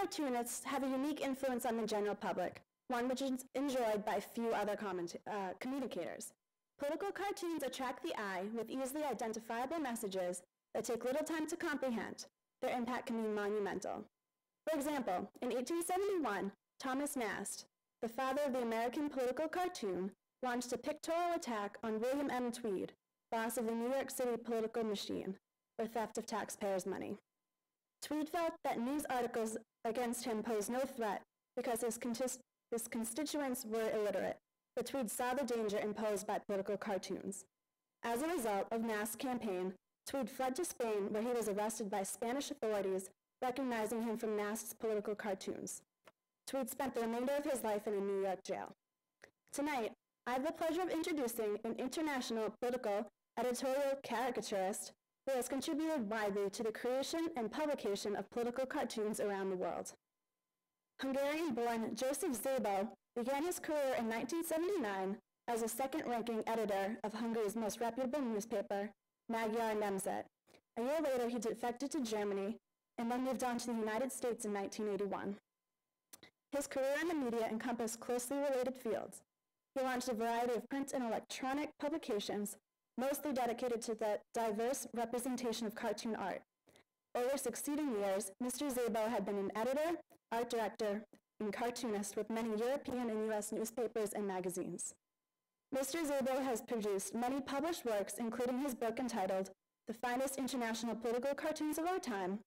cartoonists have a unique influence on the general public, one which is enjoyed by few other communicators. Political cartoons attract the eye with easily identifiable messages that take little time to comprehend. Their impact can be monumental. For example, in 1871, Thomas Nast, the father of the American political cartoon, launched a pictorial attack on William M. Tweed, boss of the New York City political machine, for theft of taxpayers' money. Tweed felt that news articles against him posed no threat because his constituents were illiterate, but Tweed saw the danger imposed by political cartoons. As a result of Nast's campaign, Tweed fled to Spain, where he was arrested by Spanish authorities, recognizing him from Nast's political cartoons. Tweed spent the remainder of his life in a New York jail. Tonight, I have the pleasure of introducing an international political editorial caricaturist who has contributed widely to the creation and publication of political cartoons around the world. Hungarian-born Joseph Szabo began his career in 1979 as a second-ranking editor of Hungary's most reputable newspaper, Magyar Nemzet. A year later, he defected to Germany and then moved on to the United States in 1981. His career in the media encompassed closely related fields. He launched a variety of print and electronic publications, mostly dedicated to the diverse representation of cartoon art. Over succeeding years, Mr. Szabo had been an editor, art director, and cartoonist with many European and U.S. newspapers and magazines. Mr. Szabo has produced many published works, including his book entitled The Finest International Political Cartoons of Our Time,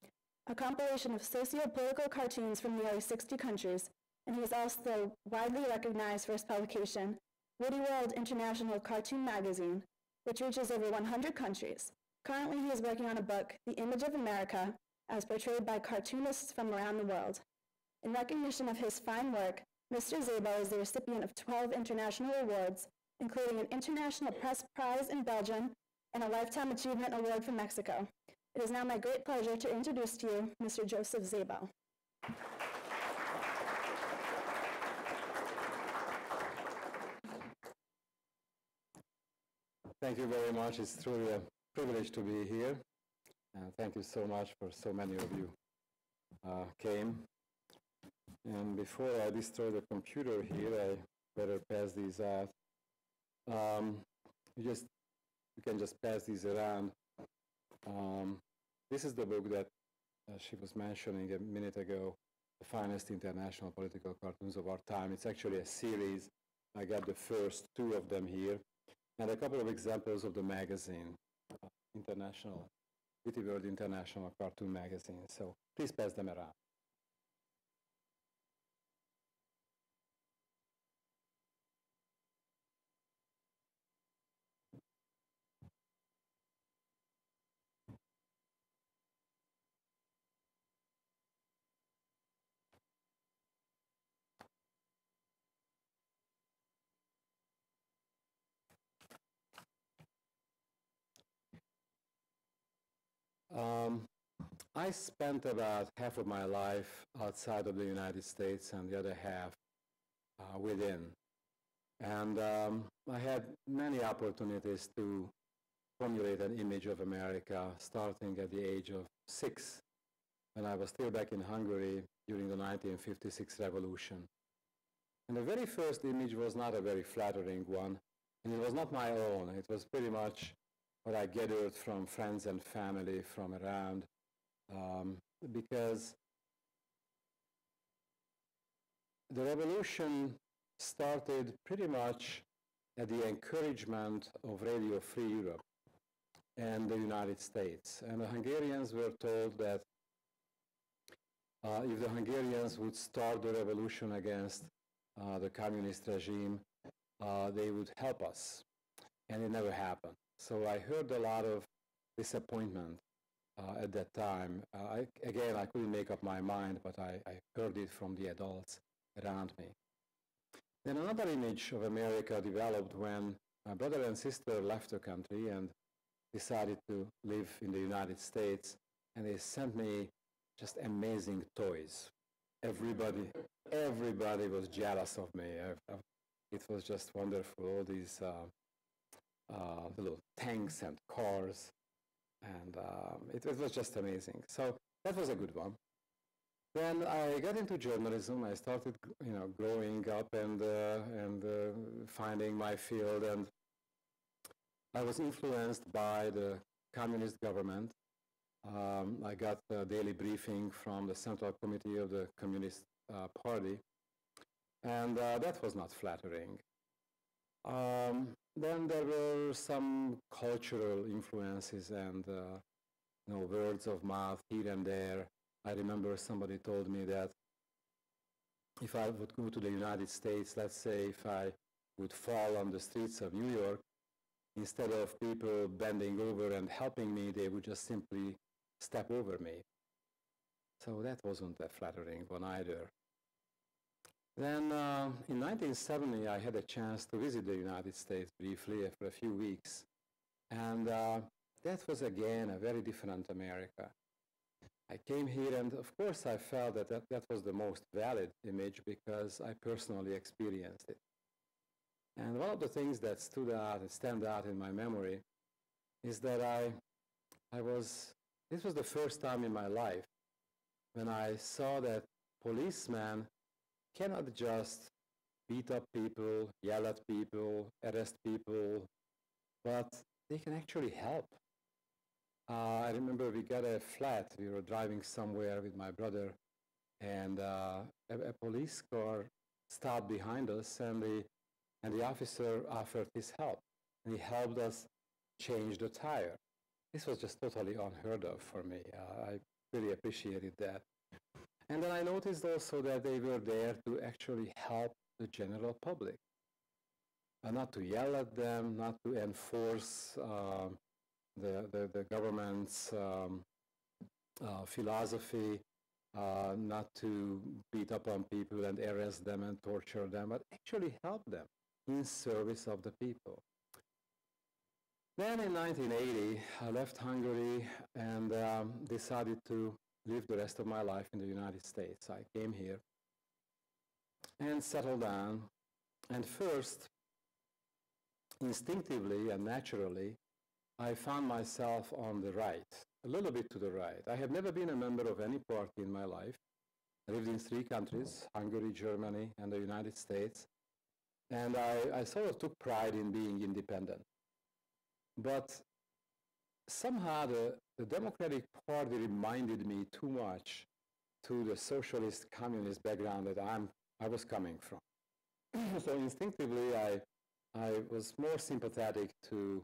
a compilation of socio-political cartoons from nearly 60 countries, and he is also widely recognized for his publication, Witty World International Cartoon Magazine, which reaches over 100 countries. Currently, he is working on a book, The Image of America, as portrayed by cartoonists from around the world. In recognition of his fine work, Mr. Szabo is the recipient of 12 international awards, including an International Press Prize in Belgium and a Lifetime Achievement Award from Mexico. It is now my great pleasure to introduce to you Mr. Joseph Szabo. Thank you very much. It's truly a privilege to be here. Thank you so much for so many of you came. And before I destroy the computer here, I better pass these out. You can just pass these around. This is the book that she was mentioning a minute ago, The Finest International Political Cartoons of Our Time. It's actually a series. I got the first two of them here. And a couple of examples of the magazine, Witty World International Cartoon Magazine. So please pass them around. I spent about half of my life outside of the United States and the other half within. And I had many opportunities to formulate an image of America, starting at the age of 6, when I was still back in Hungary during the 1956 revolution. And the very first image was not a very flattering one, and it was not my own. It was pretty much what I gathered from friends and family from around, because the revolution started pretty much at the encouragement of Radio Free Europe and the United States. And the Hungarians were told that if the Hungarians would start the revolution against the communist regime, they would help us. And it never happened. So I heard a lot of disappointment at that time. Again, I couldn't make up my mind, but I heard it from the adults around me. Then another image of America developed when my brother and sister left the country and decided to live in the United States, and they sent me just amazing toys. Everybody was jealous of me. It was just wonderful, all these little tanks and cars, and it was just amazing. So that was a good one. Then I got into journalism. I started, growing up and finding my field, and I was influenced by the communist government. I got a daily briefing from the Central Committee of the Communist Party, and that was not flattering. Then there were some cultural influences and words of mouth here and there. I remember somebody told me that if I would go to the United States, let's say if I would fall on the streets of New York, instead of people bending over and helping me, they would just simply step over me. So that wasn't a flattering one either. Then in 1970, I had a chance to visit the United States briefly for a few weeks. And that was again a very different America. I came here, and of course I felt that was the most valid image because I personally experienced it. And one of the things that stood out and stand out in my memory is that this was the first time in my life when I saw that policemen cannot just beat up people, yell at people, arrest people, but they can actually help. I remember we got a flat. We were driving somewhere with my brother, and a police car stopped behind us, and the officer offered his help. And he helped us change the tire. This was just totally unheard of for me. I really appreciated that. And then I noticed also that they were there to actually help the general public. Not to yell at them, not to enforce the government's philosophy, not to beat up on people and arrest them and torture them, but actually help them in service of the people. Then in 1980, I left Hungary and decided to live the rest of my life in the United States. I came here and settled down, and first, instinctively and naturally, I found myself on the right, a little bit to the right. I have never been a member of any party in my life. I lived in 3 countries, Hungary, Germany, and the United States, and I sort of took pride in being independent. But somehow the Democratic Party reminded me too much to the socialist communist background that I was coming from. So instinctively, I was more sympathetic to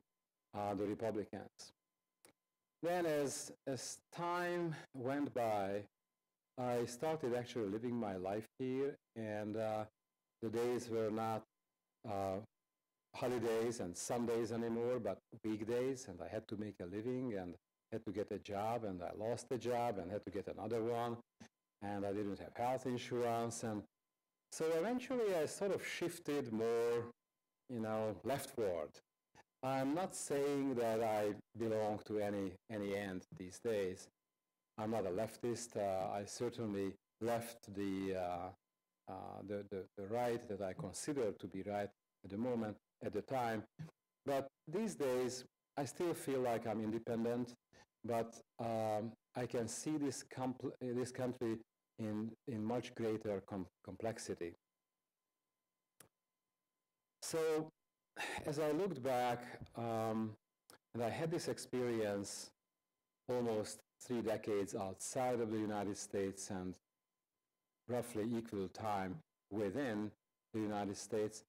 the Republicans. Then as time went by, I started actually living my life here, and the days were not holidays and Sundays anymore, but weekdays, and I had to make a living and had to get a job, and I lost the job and had to get another one, and I didn't have health insurance, and so eventually I sort of shifted more, leftward. I'm not saying that I belong to any end these days. I'm not a leftist. I certainly left the right that I consider to be right at the moment, at the time. But these days, I still feel like I'm independent, but I can see this country in much greater complexity. So as I looked back, and I had this experience almost 3 decades outside of the United States and roughly equal time within the United States,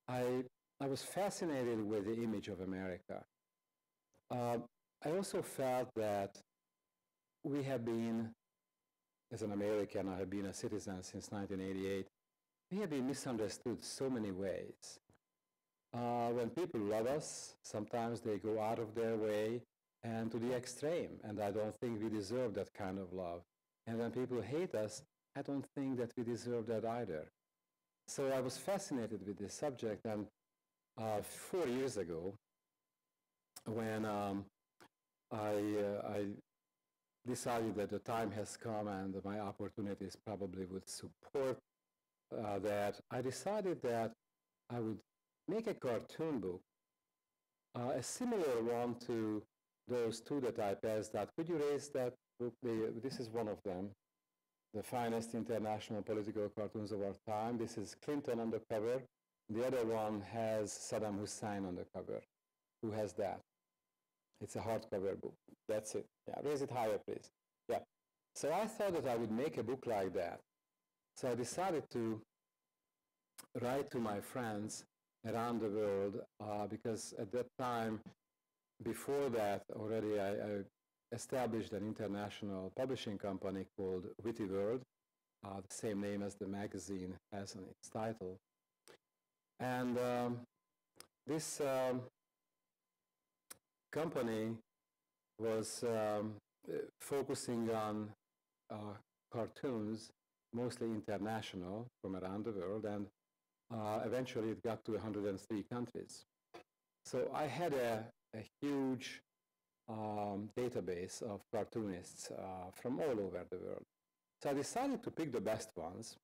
I was fascinated with the image of America. I also felt that we have been, as an American, I have been a citizen since 1988, we have been misunderstood so many ways. When people love us, sometimes they go out of their way and to the extreme, and I don't think we deserve that kind of love. And when people hate us, I don't think that we deserve that either. So I was fascinated with this subject, and 4 years ago, when I decided that the time has come and my opportunities probably would support that, I decided that I would make a cartoon book, a similar one to those 2 that I passed out. Could you raise that book? This is one of them. the finest international political cartoons of our time. This is Clinton on the cover. The other one has Saddam Hussein on the cover. Who has that? It's a hardcover book. That's it. Yeah, raise it higher, please. Yeah. So I thought that I would make a book like that. So I decided to write to my friends around the world because at that time, before that already, I established an international publishing company called Witty World, the same name as the magazine has in its title. And this company was focusing on cartoons, mostly international from around the world, and eventually it got to 103 countries. So I had a huge database of cartoonists from all over the world. So I decided to pick the best ones,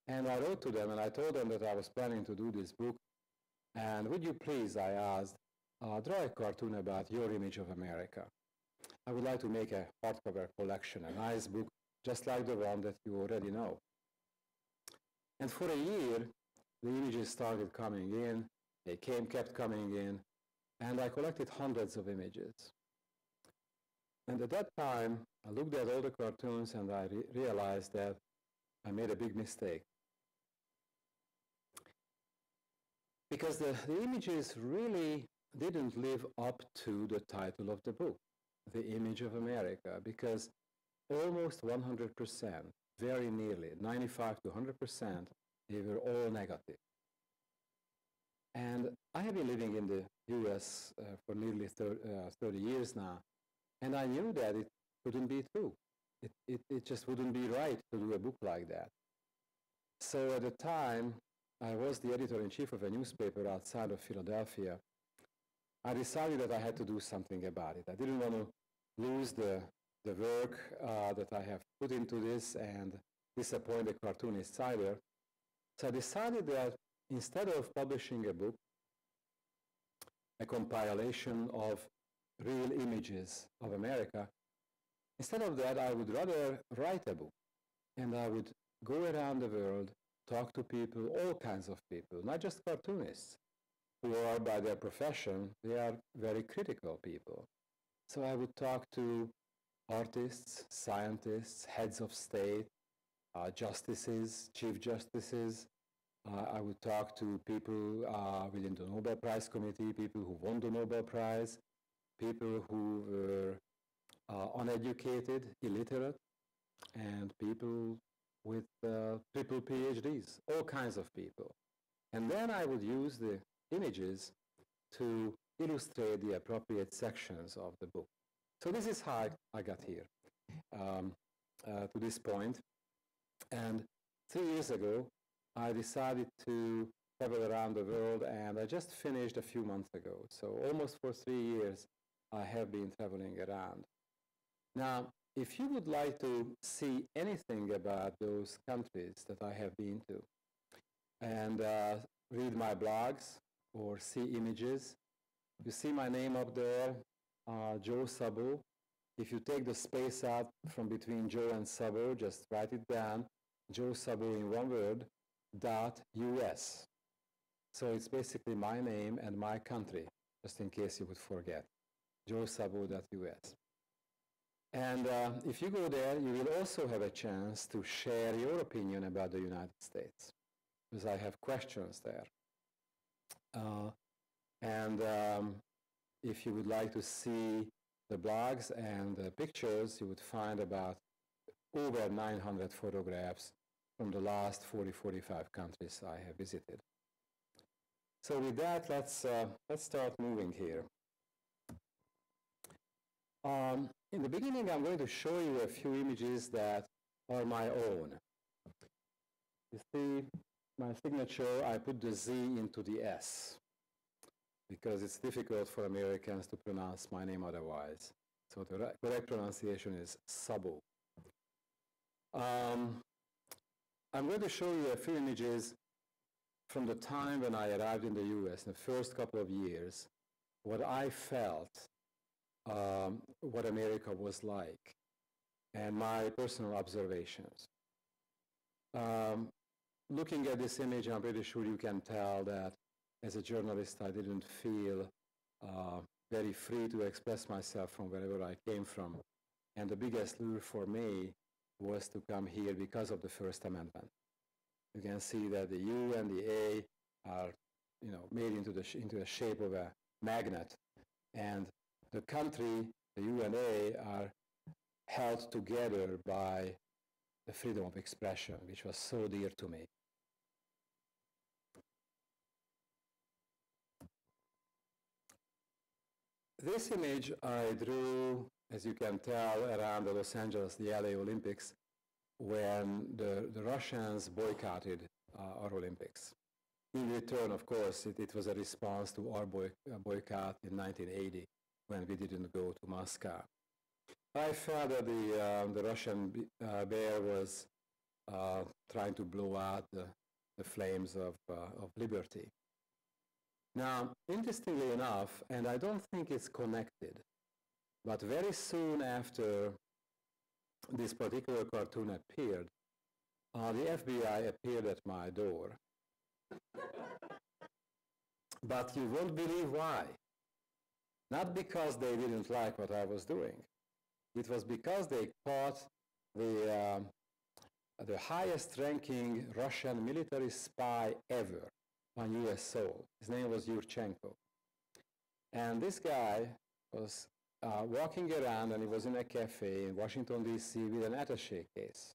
and I wrote to them and I told them that I was planning to do this book, and would you please, I asked, draw a cartoon about your image of America. I would like to make a hardcover collection, a nice book, just like the one that you already know. And for a year, the images started coming in, they kept coming in, and I collected hundreds of images. And at that time, I looked at all the cartoons and I realized that I made a big mistake. Because the images really didn't live up to the title of the book, The Image of America, because almost 100%, very nearly, 95 to 100%, they were all negative. And I have been living in the US for nearly 30 years now, and I knew that it couldn't be true. It just wouldn't be right to do a book like that. So at the time, I was the editor-in-chief of a newspaper outside of Philadelphia. I decided that I had to do something about it. I didn't want to lose the work that I have put into this and disappoint the cartoonists either. So I decided that instead of publishing a book, a compilation of real images of America, instead of that, I would rather write a book. And I would go around the world, talk to people, all kinds of people, not just cartoonists, who are, by their profession, they are very critical people. So I would talk to artists, scientists, heads of state, justices, chief justices. I would talk to people within the Nobel Prize Committee, people who won the Nobel Prize, people who were uneducated, illiterate, and people with triple PhDs, all kinds of people. And then I would use the images to illustrate the appropriate sections of the book. So this is how I got here to this point. And 3 years ago, I decided to travel around the world, and I just finished a few months ago. So almost for 3 years, I have been traveling around. Now, if you would like to see anything about those countries that I have been to, and read my blogs or see images, you see my name up there, Joe Szabo. If you take the space out from between Joe and Szabo, just write it down, Joe Szabo in one word, .us. So it's basically my name and my country, just in case you would forget, joeszabo.us. And if you go there, you will also have a chance to share your opinion about the United States, because I have questions there. If you would like to see the blogs and the pictures, you would find about over 900 photographs from the last 40-45 countries I have visited. So with that, let's start moving here. In the beginning, I'm going to show you a few images that are my own. You see, my signature, I put the Z into the S, because it's difficult for Americans to pronounce my name otherwise. So the correct pronunciation is Szabo. I'm going to show you a few images from the time when I arrived in the US, in the first couple of years, what I felt, what America was like. and my personal observations. Looking at this image, I'm pretty sure you can tell that as a journalist, I didn't feel very free to express myself from wherever I came from. And the biggest lure for me was to come here because of the First Amendment. You can see that the U and the A are, made into the shape of a magnet, and the country, the U and A, are held together by the freedom of expression, which was so dear to me. This image I drew, as you can tell, around the Los Angeles, the LA Olympics, when the Russians boycotted our Olympics. In return, of course, it was a response to our boycott in 1980 when we didn't go to Moscow. I felt that the Russian bear was trying to blow out the flames of liberty. Now, interestingly enough, and I don't think it's connected, but very soon after this particular cartoon appeared, the FBI appeared at my door. But you won't believe why. Not because they didn't like what I was doing. It was because they caught the highest-ranking Russian military spy ever on U.S. soil. His name was Yurchenko. And this guy was walking around, and he was in a cafe in Washington, D.C. with an attaché case.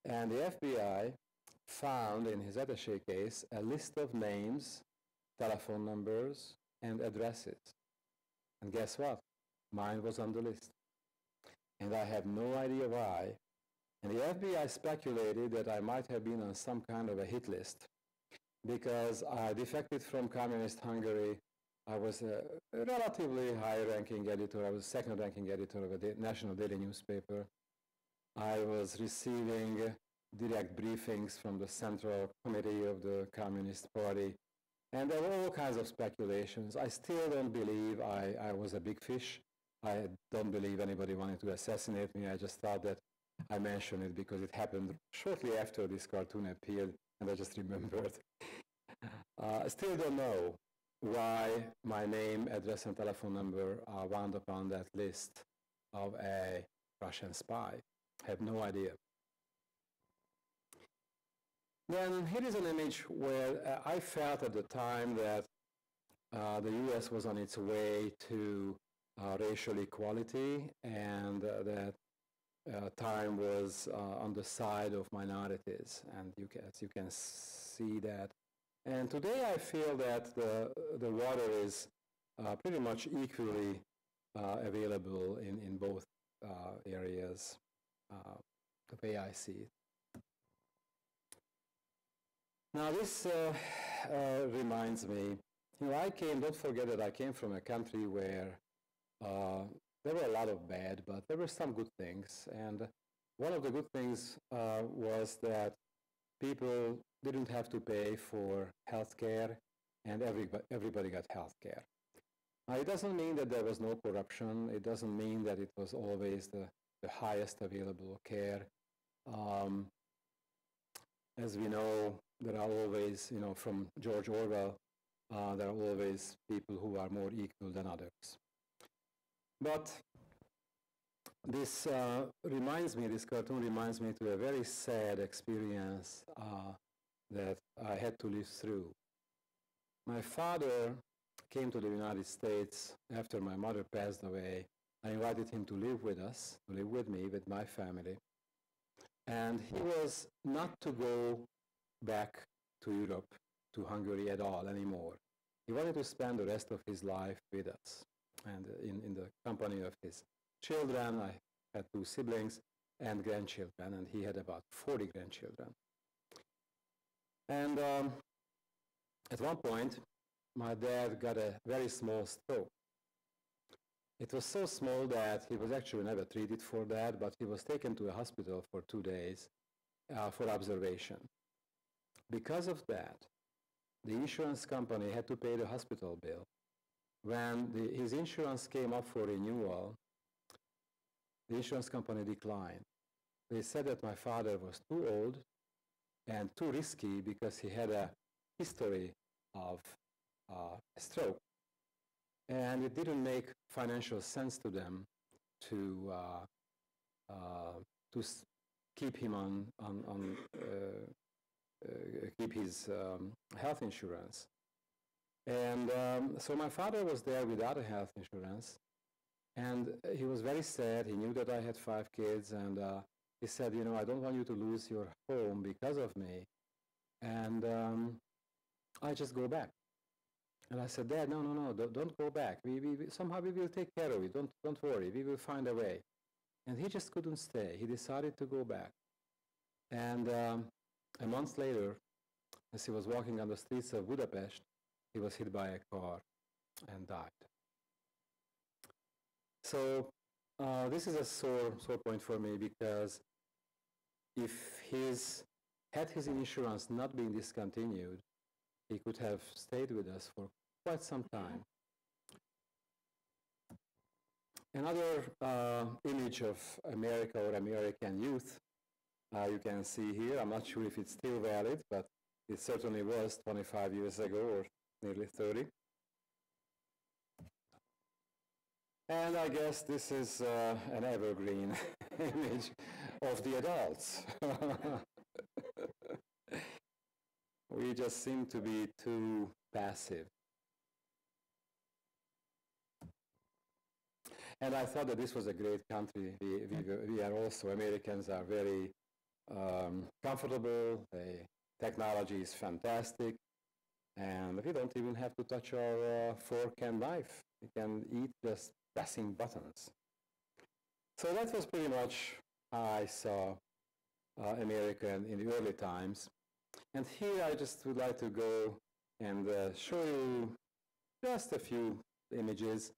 And the FBI found in his attaché case a list of names, telephone numbers, and addresses. And guess what? Mine was on the list. And I have no idea why. And the FBI speculated that I might have been on some kind of a hit list because I defected from communist Hungary. I was a relatively high-ranking editor. I was second-ranking editor of a national daily newspaper. I was receiving direct briefings from the Central Committee of the Communist Party. And there were all kinds of speculations. I still don't believe I was a big fish. I don't believe anybody wanted to assassinate me. I just thought that I mentioned it because it happened shortly after this cartoon appeared, and I just remembered. I still don't know why my name, address, and telephone number wound up on that list of a Russian spy. I have no idea. Then here is an image where I felt at the time that the U.S. was on its way to racial equality, and that time was on the side of minorities, and as you can see that. And today I feel that the water is pretty much equally available in both areas, the way I see it. Now this reminds me, don't forget that I came from a country where there were a lot of bad, but there were some good things. And one of the good things was that people didn't have to pay for health care, and everybody got health care. Now, it doesn't mean that there was no corruption. It doesn't mean that it was always the highest available care. As we know, there are always, from George Orwell, there are always people who are more equal than others. But this this cartoon reminds me to a very sad experience that I had to live through. My father came to the United States after my mother passed away. I invited him to live with us, to live with me, with my family. And he was not to go back to Europe, to Hungary at all anymore. He wanted to spend the rest of his life with us and in the company of his children. I had 2 siblings and grandchildren, and he had about 40 grandchildren. And at one point, my dad got a very small stroke. It was so small that he was actually never treated for that, but he was taken to a hospital for 2 days for observation. Because of that, the insurance company had to pay the hospital bill. When his insurance came up for renewal, the insurance company declined. They said that my father was too old and too risky because he had a history of a stroke. And it didn't make financial sense to them to keep him keep his health insurance. And so my father was there without a health insurance, and he was very sad. He knew that I had 5 kids, and he said, you know, I don't want you to lose your home because of me, and I just go back. And I said, Dad, no, don't go back. Somehow we will take care of it. Don't worry. We will find a way. And he just couldn't stay. He decided to go back. And a month later, as he was walking on the streets of Budapest, he was hit by a car and died. So this is a sore point for me, because if had his insurance not been discontinued, he could have stayed with us for quite some time. Another image of America or American youth you can see here. I'm not sure if it's still valid, but it certainly was 25 years ago, or nearly 30. And I guess this is an evergreen image of the adults. We just seem to be too passive. And I thought that this was a great country. We are also, Americans are very comfortable. The technology is fantastic. And we don't even have to touch our fork and knife. We can eat just pressing buttons. So that was pretty much how I saw America in the early times. And here I just would like to go and show you just a few images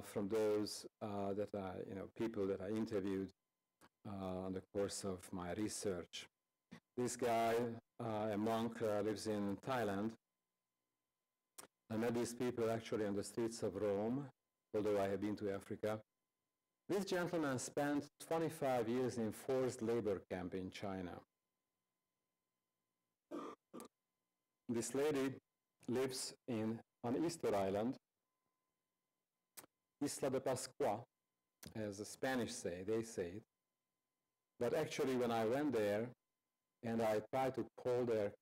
from those people that I interviewed on the course of my research. This guy, a monk, lives in Thailand. I met these people actually on the streets of Rome, although I have been to Africa. This gentleman spent 25 years in forced labor camp in China. This lady lives on Easter Island, Isla de Pascua, as the Spanish say, they say it. But actually when I went there and I tried to call their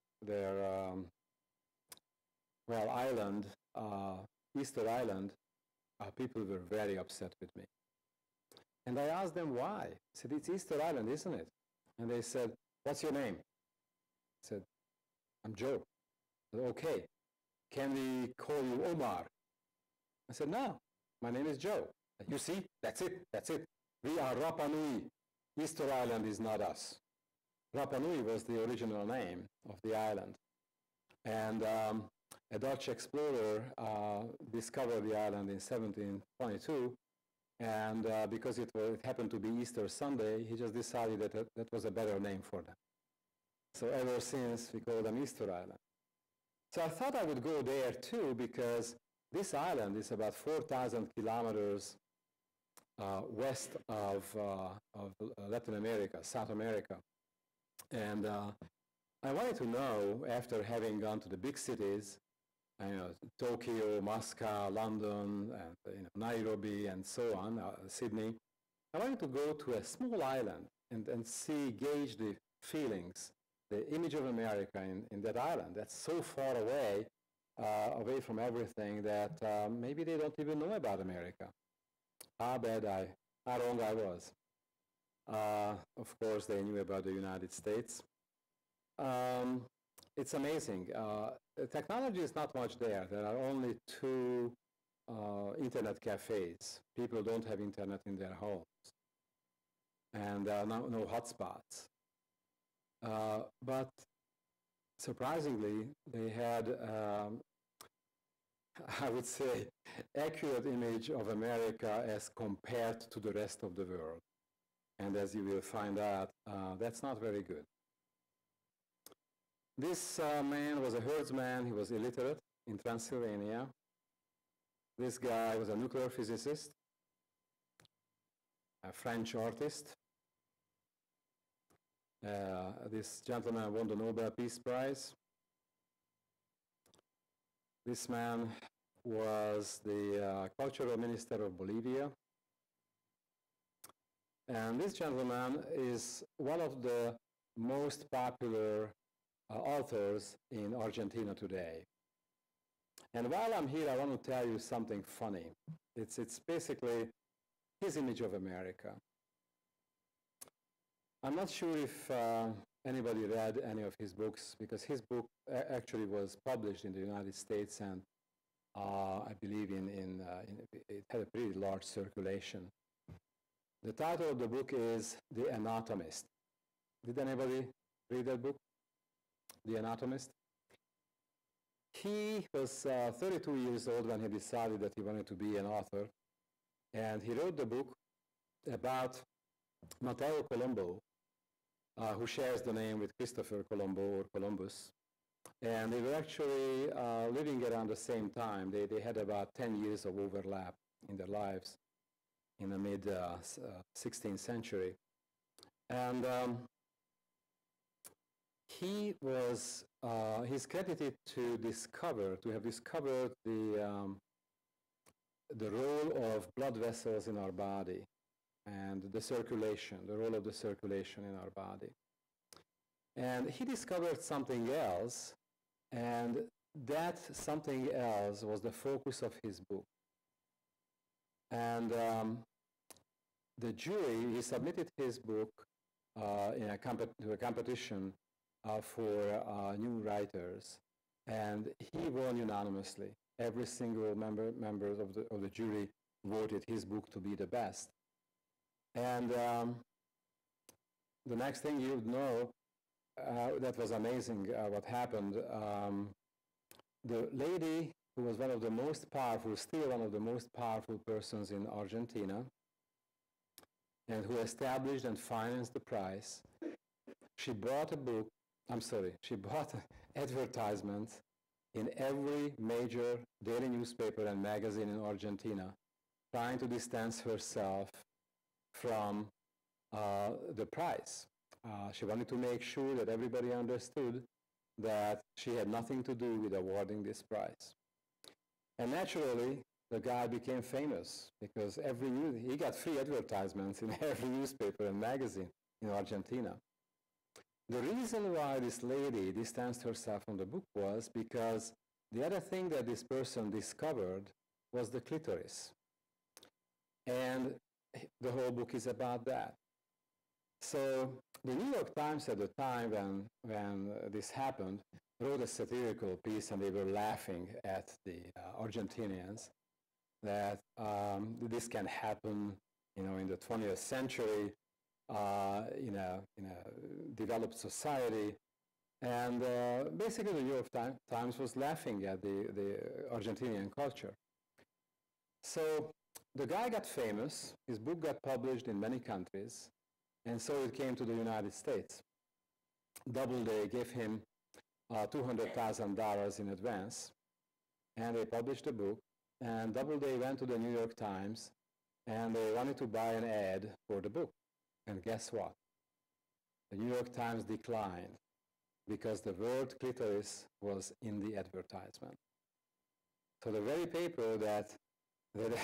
island, Easter Island, people were very upset with me. And I asked them why. I said, it's Easter Island, isn't it? And they said, what's your name? I said, I'm Joe. I said, okay, can we call you Omar? I said, no, my name is Joe. You see, that's it. We are Rapa Nui. Easter Island is not us. Rapa Nui was the original name of the island. And a Dutch explorer discovered the island in 1722, and because it happened to be Easter Sunday, he just decided that that was a better name for them. So ever since, we call them Easter Island. So I thought I would go there too, because this island is about 4,000 kilometers west of Latin America, South America. And I wanted to know, after having gone to the big cities, Tokyo, Moscow, London, and Nairobi, and so on, Sydney, I wanted to go to a small island and gauge the feelings, the image of America in that island that's so far away from everything that maybe they don't even know about America. How wrong I was. Of course, they knew about the United States. It's amazing. Technology is not much there. There are only 2 internet cafes. People don't have internet in their homes. And no hotspots. But surprisingly, they had, I would say, accurate image of America as compared to the rest of the world. And as you will find out, that's not very good. This man was a herdsman. He was illiterate in Transylvania. This guy was a nuclear physicist. a French artist. This gentleman won the Nobel Peace Prize. This man was the cultural minister of Bolivia. And this gentleman is one of the most popular authors in Argentina today. And while I'm here, I want to tell you something funny. It's basically his image of America. I'm not sure if anybody read any of his books, because his book actually was published in the United States, and I believe it had a pretty large circulation. The title of the book is The Anatomist. Did anybody read that book? The Anatomist? He was 32 years old when he decided that he wanted to be an author, and he wrote the book about Matteo Colombo, who shares the name with Christopher Colombo or Columbus. And they were actually living around the same time. They had about 10 years of overlap in their lives in the mid-16th century. And he's credited to have discovered the role of blood vessels in our body and the role of the circulation in our body. And he discovered something else, and that something else was the focus of his book. And the jury, he submitted his book to a competition for new writers, and he won unanimously. Every single member of the jury voted his book to be the best. And the next thing you'd know, that was amazing what happened. The lady who was one of the most powerful, still one of the most powerful persons in Argentina, and who established and financed the prize, she bought advertisements in every major daily newspaper and magazine in Argentina, trying to distance herself from the prize. She wanted to make sure that everybody understood that she had nothing to do with awarding this prize. And naturally, the guy became famous because he got free advertisements in every newspaper and magazine in Argentina. The reason why this lady distanced herself from the book was because the other thing that this person discovered was the clitoris. And the whole book is about that. So the New York Times at the time when this happened wrote a satirical piece, and they were laughing at the Argentinians that this can happen, in the 20th century, in a developed society. And basically the New York Times was laughing at the Argentinian culture. So the guy got famous, his book got published in many countries, and so it came to the United States. Doubleday gave him $200,000 in advance, and they published the book, and Doubleday went to the New York Times, and they wanted to buy an ad for the book. And guess what? The New York Times declined because the word clitoris was in the advertisement. So the very paper that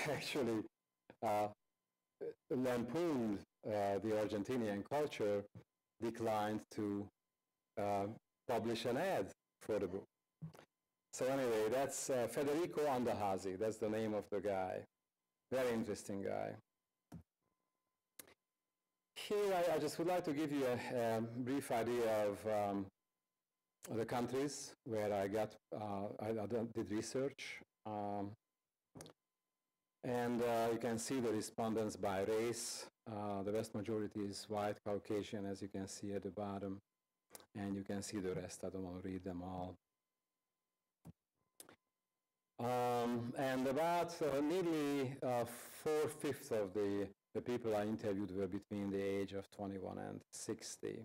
actually lampooned the Argentinian culture declined to publish an ad for the book. So anyway, that's Federico Andahasi. That's the name of the guy. Very interesting guy. Here, I just would like to give you a brief idea of the countries where I did research. And you can see the respondents by race. The vast majority is white, Caucasian, as you can see at the bottom. And you can see the rest. I don't want to read them all. And about nearly 4/5 of the people I interviewed were between the age of 21 and 60.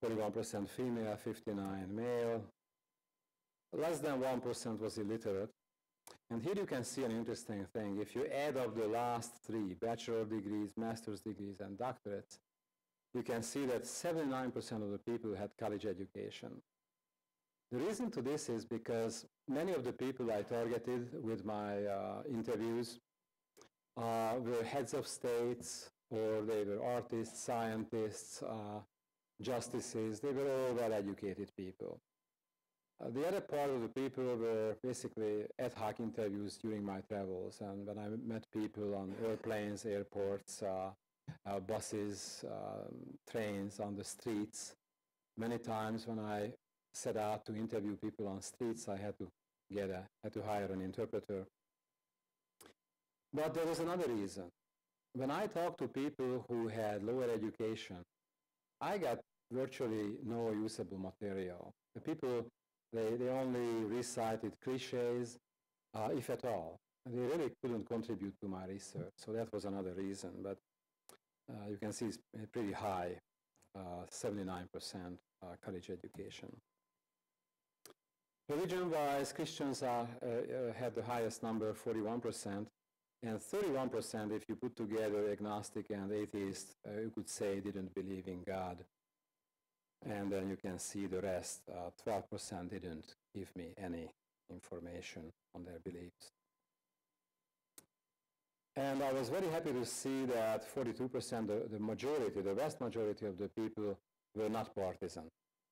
41% female, 59% male. Less than 1% was illiterate. And here you can see an interesting thing. If you add up the last three, bachelor degrees, master's degrees, and doctorates, you can see that 79% of the people had college education. The reason to this is because many of the people I targeted with my interviews were heads of states, or they were artists, scientists, justices. They were all well-educated people. The other part of the people were basically ad hoc interviews during my travels, and when I met people on airplanes, airports, buses, trains, on the streets. Many times when I set out to interview people on streets, I had to hire an interpreter. But there was another reason. When I talked to people who had lower education, I got virtually no usable material. The people, they only recited cliches, if at all. And they really couldn't contribute to my research. So that was another reason. But you can see it's pretty high, 79% college education. Religion-wise, Christians had the highest number, 41%, and 31%, if you put together agnostic and atheist, you could say didn't believe in God. And then you can see the rest, 12% didn't give me any information on their beliefs. And I was very happy to see that 42%, the majority, the vast majority of the people were not partisan.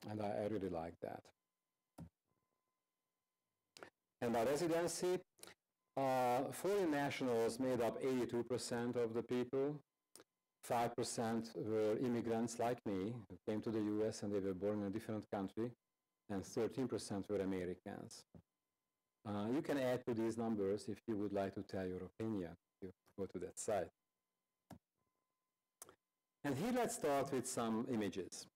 And I really like that. And our residency, foreign nationals made up 82% of the people. 5% were immigrants like me, who came to the US and they were born in a different country, and 13% were Americans. You can add to these numbers if you would like to tell your opinion. You go to that site. And here let's start with some images.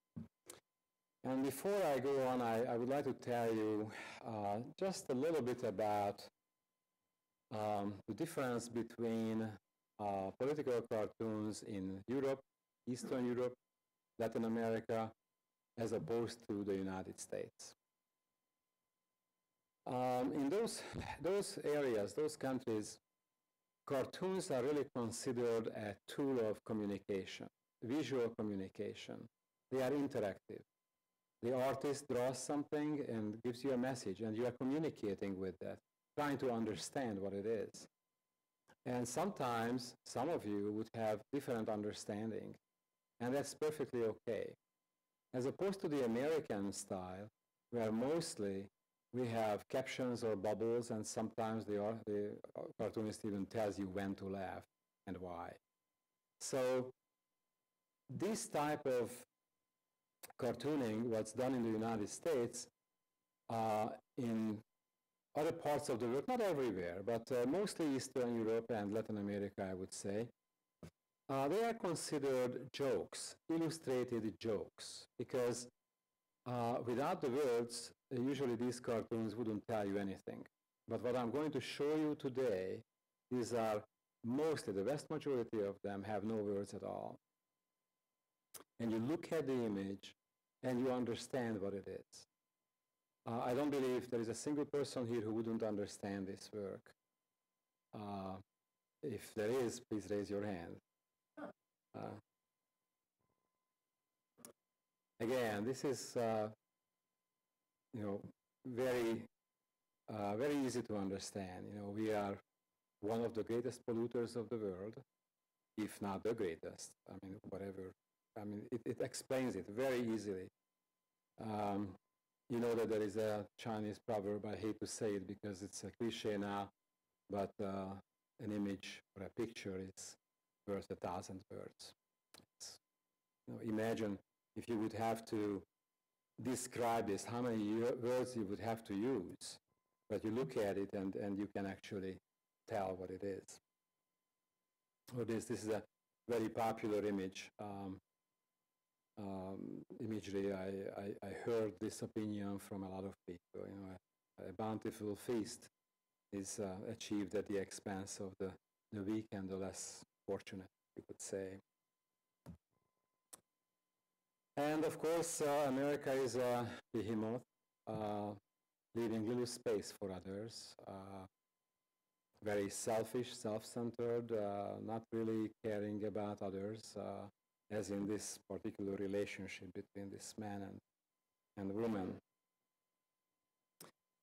And before I go on, I would like to tell you just a little bit about the difference between political cartoons in Europe, Eastern Europe, Latin America, as opposed to the United States. In those areas, those countries, cartoons are really considered a tool of communication, visual communication. They are interactive. The artist draws something and gives you a message, and you are communicating with that, trying to understand what it is. And sometimes some of you would have different understanding, and that's perfectly okay. As opposed to the American style, where mostly we have captions or bubbles, and sometimes the cartoonist even tells you when to laugh and why. So this type of cartooning, what's done in the United States, in other parts of the world, not everywhere, but mostly Eastern Europe and Latin America, I would say, they are considered jokes, illustrated jokes, because without the words, usually these cartoons wouldn't tell you anything. But what I'm going to show you today, these are mostly, the vast majority of them have no words at all. And you look at the image and you understand what it is. I don't believe there is a single person here who wouldn't understand this work. If there is, please raise your hand. Again, this is very easy to understand. We are one of the greatest polluters of the world, if not the greatest. I mean, whatever. I mean, it explains it very easily. You know that there is a Chinese proverb, I hate to say it because it's a cliche now, but an image or a picture is worth 1,000 words. Imagine if you would have to describe this, how many words you would have to use, but you look at it and you can actually tell what it is. Or this is a very popular image. Imagery, I heard this opinion from a lot of people. A bountiful feast is achieved at the expense of the weak and the less fortunate, you could say. And of course, America is a behemoth, leaving little space for others. very selfish, self-centered, not really caring about others, as in this particular relationship between this man and woman.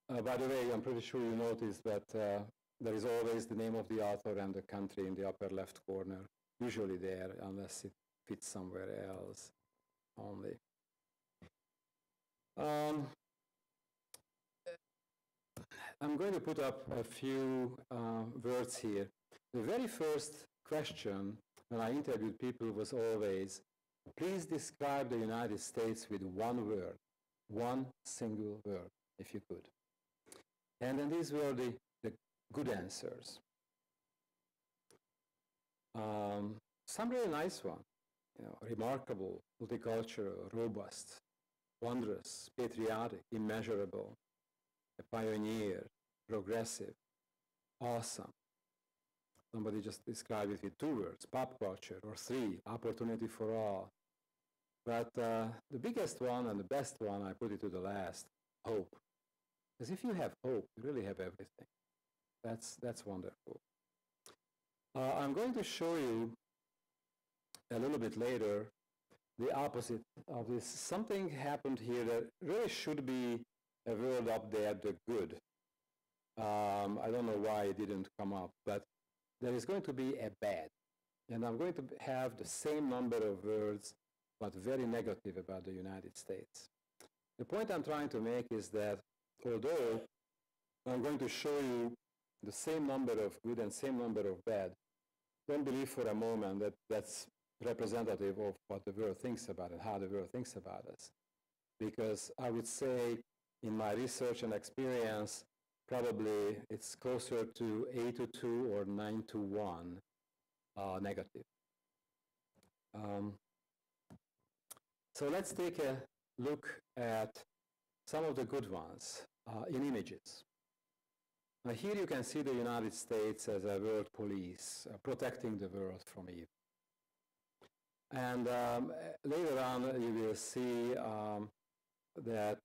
By the way, I'm pretty sure you noticed that there is always the name of the author and the country in the upper left corner, usually there, unless it fits somewhere else only. I'm going to put up a few words here. The very first question when I interviewed people was always, please describe the United States with one word, one single word, if you could. And then these were the good answers. Some really nice ones, remarkable, multicultural, robust, wondrous, patriotic, immeasurable, a pioneer, progressive, awesome. Somebody just described it with 2 words, pop culture, or 3, opportunity for all. But the biggest one and the best one, I put it to the last, hope. Because if you have hope, you really have everything. That's wonderful. I'm going to show you a little bit later the opposite of this. Something happened here that really should be a word up there, the good. I don't know why it didn't come up, but there is going to be a bad. And I'm going to have the same number of words, but very negative about the United States. The point I'm trying to make is that although I'm going to show you the same number of good and same number of bad, don't believe for a moment that that's representative of what the world thinks about it, how the world thinks about us. Because I would say in my research and experience, probably it's closer to 8-2 or 9-1 negative. So let's take a look at some of the good ones in images. Now here you can see the United States as a world police, protecting the world from evil. And later on you will see that,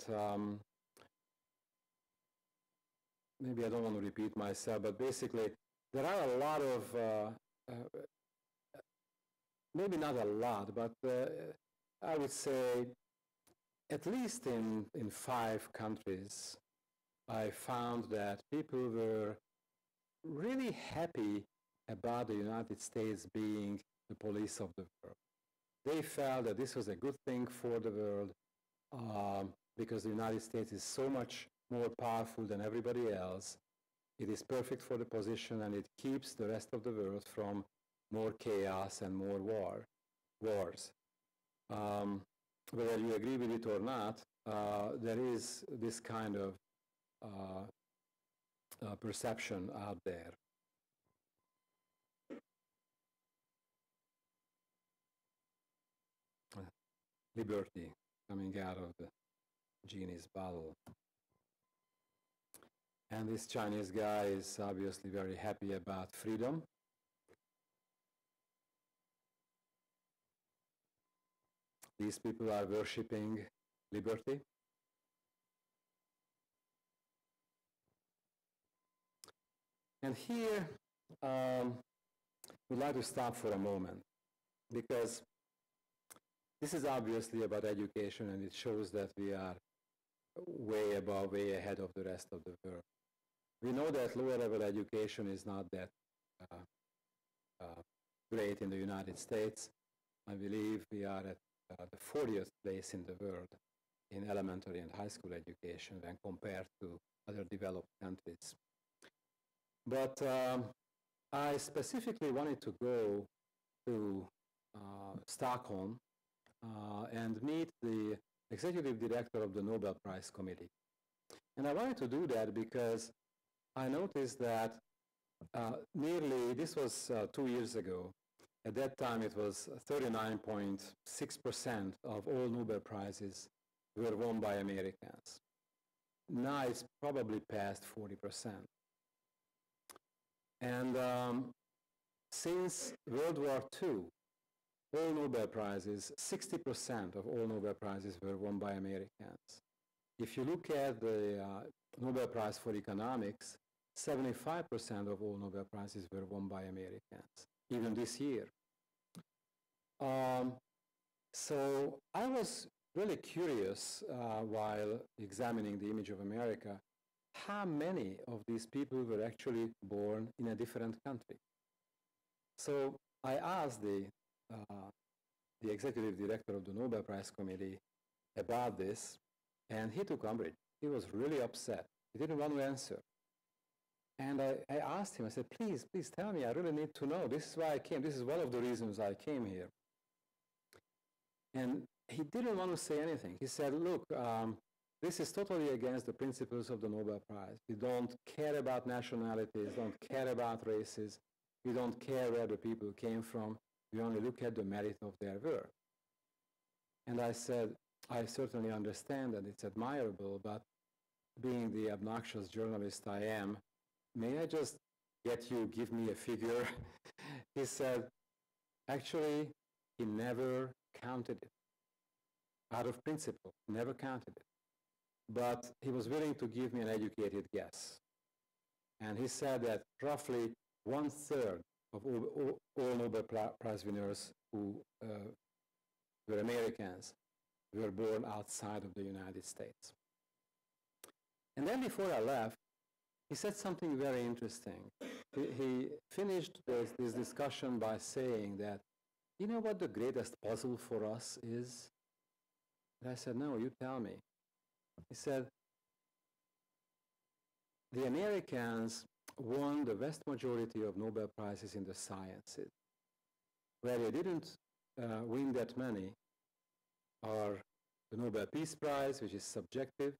maybe I don't want to repeat myself, but basically there are a lot of, maybe not a lot, but I would say at least in 5 countries, I found that people were really happy about the United States being the police of the world. They felt that this was a good thing for the world because the United States is so much more powerful than everybody else. It is perfect for the position, and it keeps the rest of the world from more chaos and more wars. Whether you agree with it or not, there is this kind of perception out there. Liberty coming out of the genie's bottle. And this Chinese guy is obviously very happy about freedom. These people are worshipping liberty. And here, we'd like to stop for a moment, because this is obviously about education, and it shows that we are way above, way ahead of the rest of the world. We know that lower level education is not that great in the United States. I believe we are at the 40th place in the world in elementary and high school education when compared to other developed countries. But I specifically wanted to go to Stockholm and meet the executive director of the Nobel Prize Committee. And I wanted to do that because I noticed that this was 2 years ago. At that time, it was 39.6% of all Nobel Prizes were won by Americans. Now it's probably past 40%. And since World War II, all Nobel Prizes, 60% of all Nobel Prizes were won by Americans. If you look at the Nobel Prize for Economics, 75% of all Nobel Prizes were won by Americans, even this year. So I was really curious while examining the image of America, how many of these people were actually born in a different country. So I asked the executive director of the Nobel Prize Committee about this, and he took umbrage. He was really upset. He didn't want to answer. And I asked him, I said, please tell me, I really need to know. This is why I came. This is one of the reasons I came here. And he didn't want to say anything. He said, look, this is totally against the principles of the Nobel Prize. We don't care about nationalities, don't care about races. We don't care where the people came from. We only look at the merit of their work. And I said, I certainly understand that it's admirable, but being the obnoxious journalist I am, may I just get you give me a figure? He said, actually, he never counted it. Out of principle, never counted it. But he was willing to give me an educated guess. And he said that roughly 1/3 of all Nobel Prize winners who were Americans were born outside of the United States. And then before I left, he said something very interesting. He finished this discussion by saying that, you know what the greatest puzzle for us is? And I said, no, you tell me. He said, the Americans won the vast majority of Nobel Prizes in the sciences. Where they didn't win that many are the Nobel Peace Prize, which is subjective,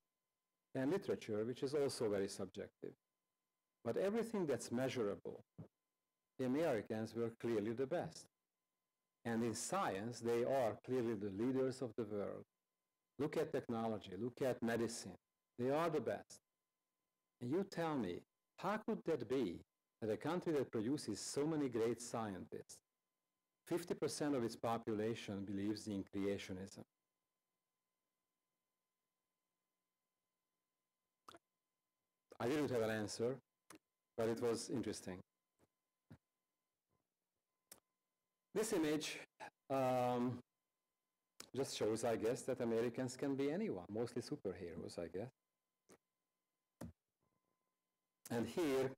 and literature, which is also very subjective. But everything that's measurable, the Americans were clearly the best. And in science, they are clearly the leaders of the world. Look at technology, look at medicine. They are the best. And you tell me, how could that be that a country that produces so many great scientists, 50% of its population believes in creationism? I didn't have an answer, but it was interesting. This image just shows, I guess, that Americans can be anyone, mostly superheroes, I guess. And here,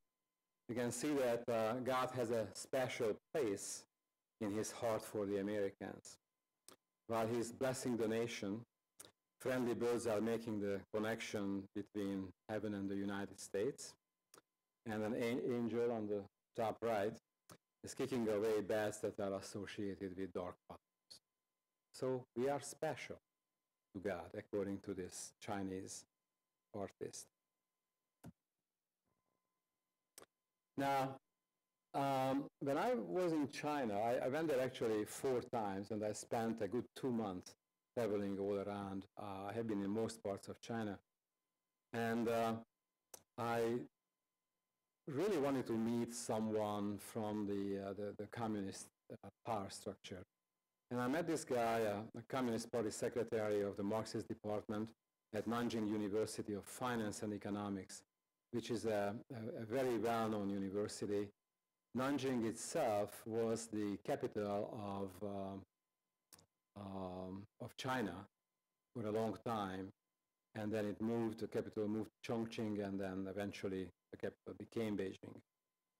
you can see that God has a special place in his heart for the Americans. While he's blessing the nation, friendly birds are making the connection between heaven and the United States. And an angel on the top right is kicking away bats that are associated with dark powers. So we are special to God, according to this Chinese artist. Now, when I was in China, I went there actually 4 times, and I spent a good 2 months traveling all around. I have been in most parts of China. And I really wanted to meet someone from the communist power structure. And I met this guy, a Communist Party secretary of the Marxist department at Nanjing University of Finance and Economics, which is a very well-known university. Nanjing itself was the capital of China for a long time, and then it moved, the capital moved to Chongqing, and then eventually the capital became Beijing.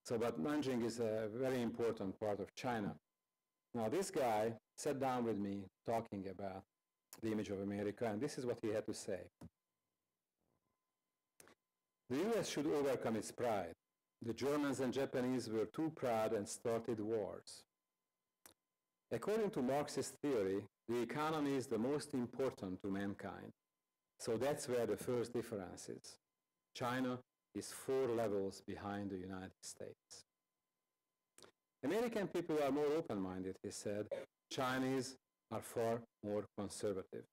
So, but Nanjing is a very important part of China. Now, this guy sat down with me talking about the image of America, and this is what he had to say. The US should overcome its pride. The Germans and Japanese were too proud and started wars. According to Marxist theory, the economy is the most important to mankind. So that's where the first difference is. China is 4 levels behind the United States. American people are more open-minded, he said. Chinese are far more conservative.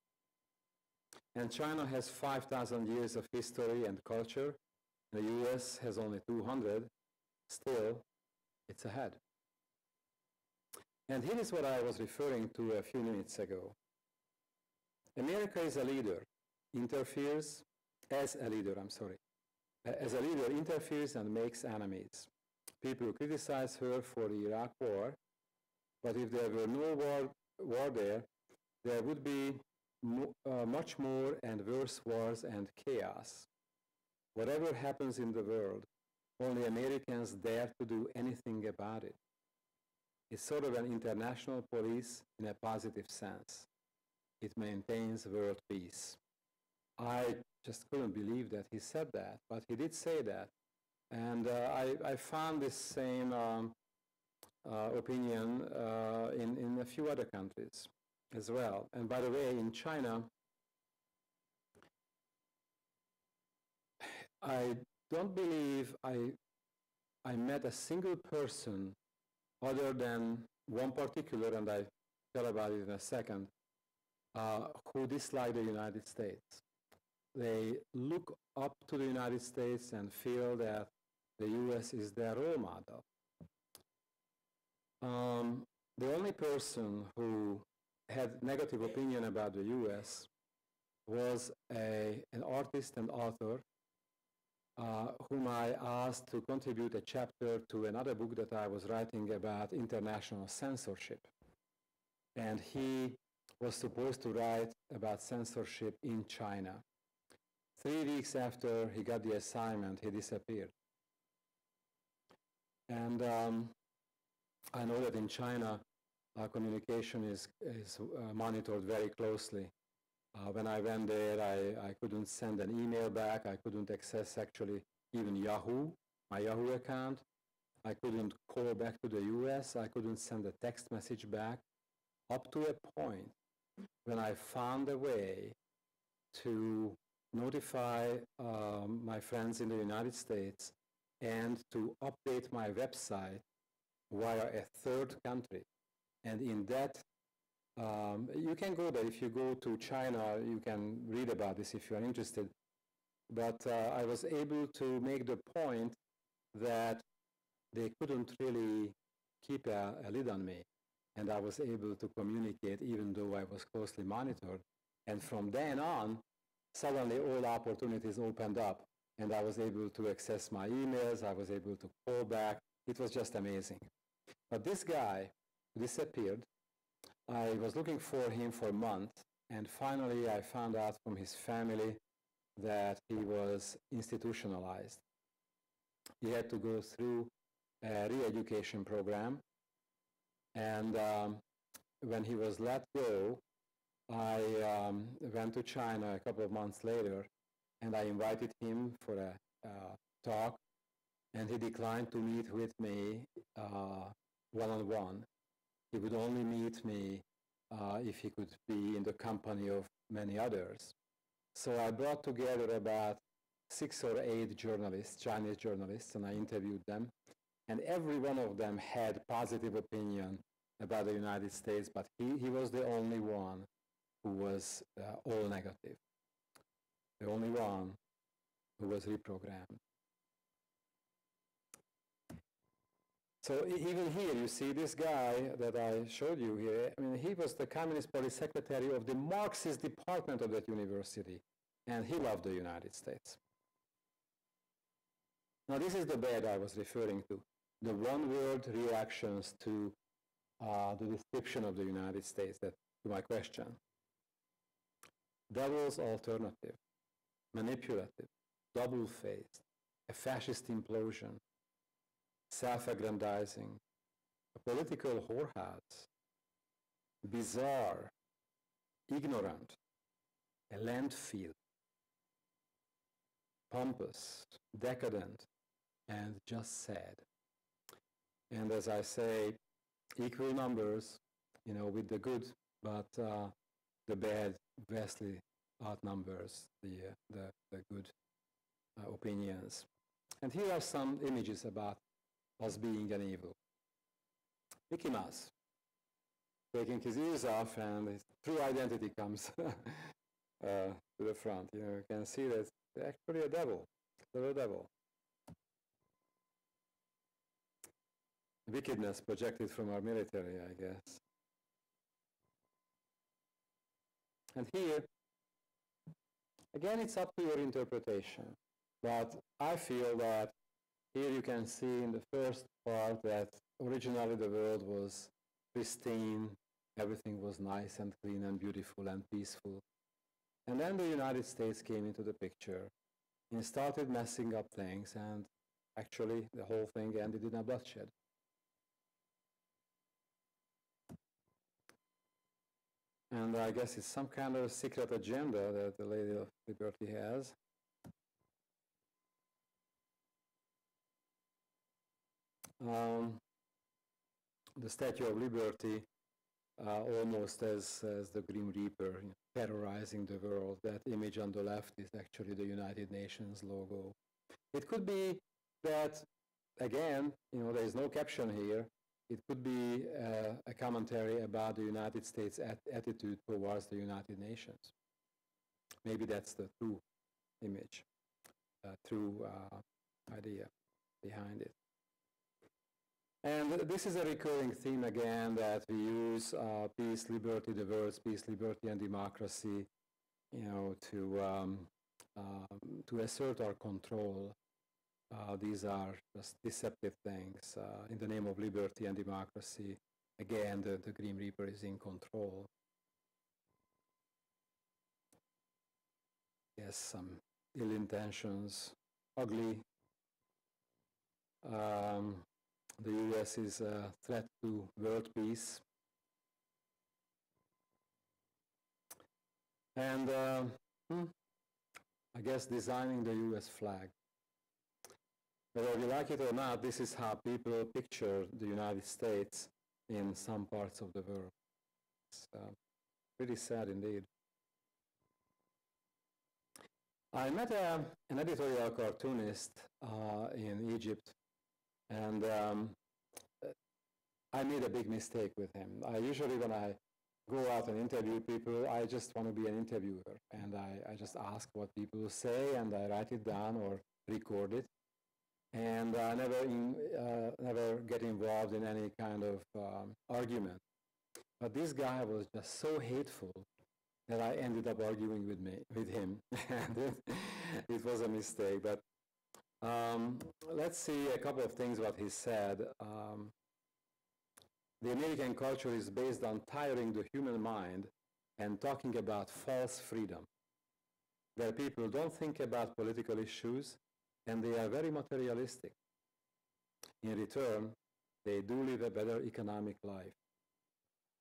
And China has 5,000 years of history and culture. The US has only 200. Still, it's ahead. And here is what I was referring to a few minutes ago. America is a leader, interferes as a leader, as a leader, interferes and makes enemies. People criticize her for the Iraq war, but if there were no war there, there would be much more and worse wars and chaos. Whatever happens in the world, only Americans dare to do anything about it. It's sort of an international police in a positive sense. It maintains world peace. I just couldn't believe that he said that, but he did say that. And I found this same opinion in a few other countries as well. And by the way, in China, I don't believe I met a single person other than one particular, and I tell about it in a second, who dislike the United States. They look up to the United States and feel that the US is their role model. The only person who had negative opinion about the US was an artist and author whom I asked to contribute a chapter to another book that I was writing about international censorship. And he was supposed to write about censorship in China. 3 weeks after he got the assignment, he disappeared. And I know that in China, communication is monitored very closely. When I went there, I couldn't send an email back. I couldn't access actually even Yahoo, my Yahoo account. I couldn't call back to the US. I couldn't send a text message back, up to a point when I found a way to notify my friends in the United States and to update my website via a third country. And in that, you can go there. If you go to China, you can read about this if you are interested. But I was able to make the point that they couldn't really keep a lid on me. And I was able to communicate even though I was closely monitored. And from then on, suddenly all opportunities opened up. And I was able to access my emails. I was able to call back. It was just amazing. But this guy disappeared. I was looking for him for a month, and finally I found out from his family that he was institutionalized. He had to go through a re-education program, and when he was let go, I went to China a couple of months later, and I invited him for a talk, and he declined to meet with me one-on-one. He would only meet me if he could be in the company of many others. So I brought together about 6 or 8 journalists, Chinese journalists, and I interviewed them. And every one of them had positive opinion about the United States, but he was the only one who was all negative. The only one who was reprogrammed. So even here, you see this guy that I showed you here, I mean, he was the Communist Party secretary of the Marxist department of that university, and he loved the United States. Now, this is the bad I was referring to, the one-word reactions to the description of the United States, to my question. Devil's alternative, manipulative, double-faced, a fascist implosion, self-aggrandizing, a political whorehouse, bizarre, ignorant, a landfill, pompous, decadent, and just sad. And as I say, equal numbers, you know, with the good, but the bad vastly outnumbers the good opinions. And here are some images about us being an evil. Mickey Mouse, taking his ears off, and his true identity comes to the front. You know, you can see that it's actually a devil, a little devil. Wickedness projected from our military, I guess. And here, again, it's up to your interpretation. But I feel that here you can see in the first part that originally the world was pristine, everything was nice and clean and beautiful and peaceful. And then the United States came into the picture and started messing up things, and actually the whole thing ended in a bloodshed. And I guess it's some kind of secret agenda that the Lady of Liberty has. The Statue of Liberty, almost as the Grim Reaper, terrorizing the world. That image on the left is actually the United Nations logo. It could be that, again, there is no caption here. It could be a commentary about the United States' attitude towards the United Nations. Maybe that's the true image, true idea behind it. And this is a recurring theme again, that we use peace, liberty, the words peace, liberty, and democracy, to assert our control. These are just deceptive things. In the name of liberty and democracy, again, the Grim Reaper is in control. Yes, some ill intentions, ugly. The US is a threat to world peace. And I guess designing the US flag. Whether you like it or not, this is how people picture the United States in some parts of the world. It's pretty sad indeed. I met an editorial cartoonist in Egypt, and I made a big mistake with him. Usually when I go out and interview people, I just want to be an interviewer, and I just ask what people say, and I write it down or record it. And I never get involved in any kind of argument. But this guy was just so hateful that I ended up arguing with him. And it was a mistake. But let's see a couple of things what he said. The American culture is based on tiring the human mind and talking about false freedom, where people don't think about political issues, and they are very materialistic. In return, they do live a better economic life.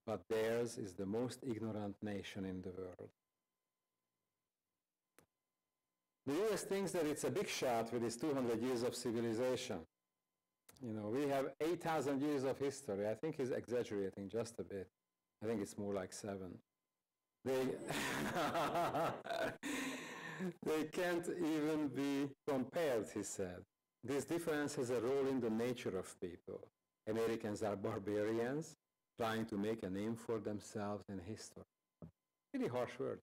But theirs is the most ignorant nation in the world. The US thinks that it's a big shot with its 200 years of civilization. We have 8,000 years of history. I think he's exaggerating just a bit. I think it's more like 7. They can't even be compared, he said. This difference has a role in the nature of people. Americans are barbarians trying to make a name for themselves in history. Pretty harsh word.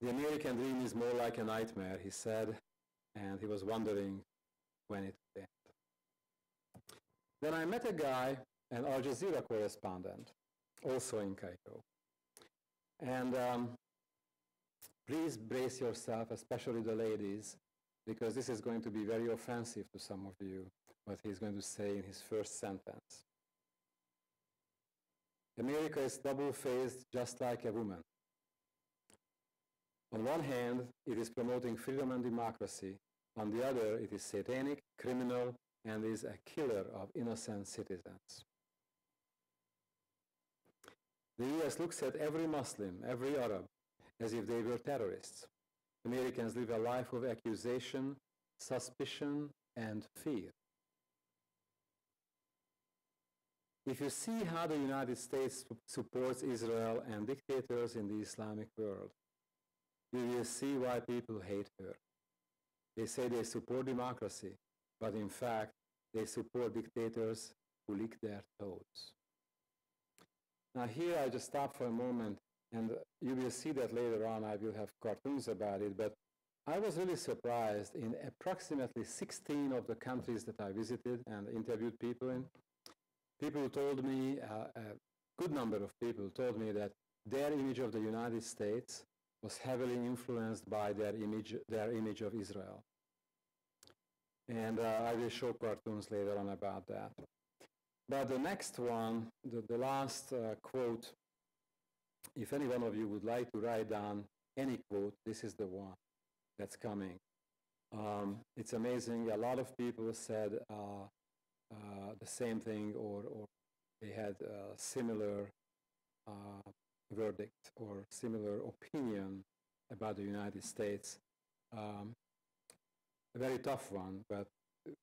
The American dream is more like a nightmare, he said, and he was wondering when it would end. Then I met a guy, an Al Jazeera correspondent, also in Cairo. And please brace yourself, especially the ladies, because this is going to be very offensive to some of you, what he's going to say in his first sentence. America is double-faced just like a woman. On one hand, it is promoting freedom and democracy. On the other, it is satanic, criminal, and is a killer of innocent citizens. The US looks at every Muslim, every Arab, as if they were terrorists. Americans live a life of accusation, suspicion, and fear. If you see how the United States supports Israel and dictators in the Islamic world, you will see why people hate her. They say they support democracy, but in fact, they support dictators who lick their toes. Now here I just stop for a moment, and you will see that later on I will have cartoons about it, but I was really surprised in approximately 16 of the countries that I visited and interviewed people in. People told me, a good number of people told me that their image of the United States was heavily influenced by their image of Israel. And I will show cartoons later on about that. But the next one, the last quote, if any one of you would like to write down any quote, this is the one that's coming. It's amazing. A lot of people said the same thing, or they had a similar verdict or similar opinion about the United States. A very tough one, but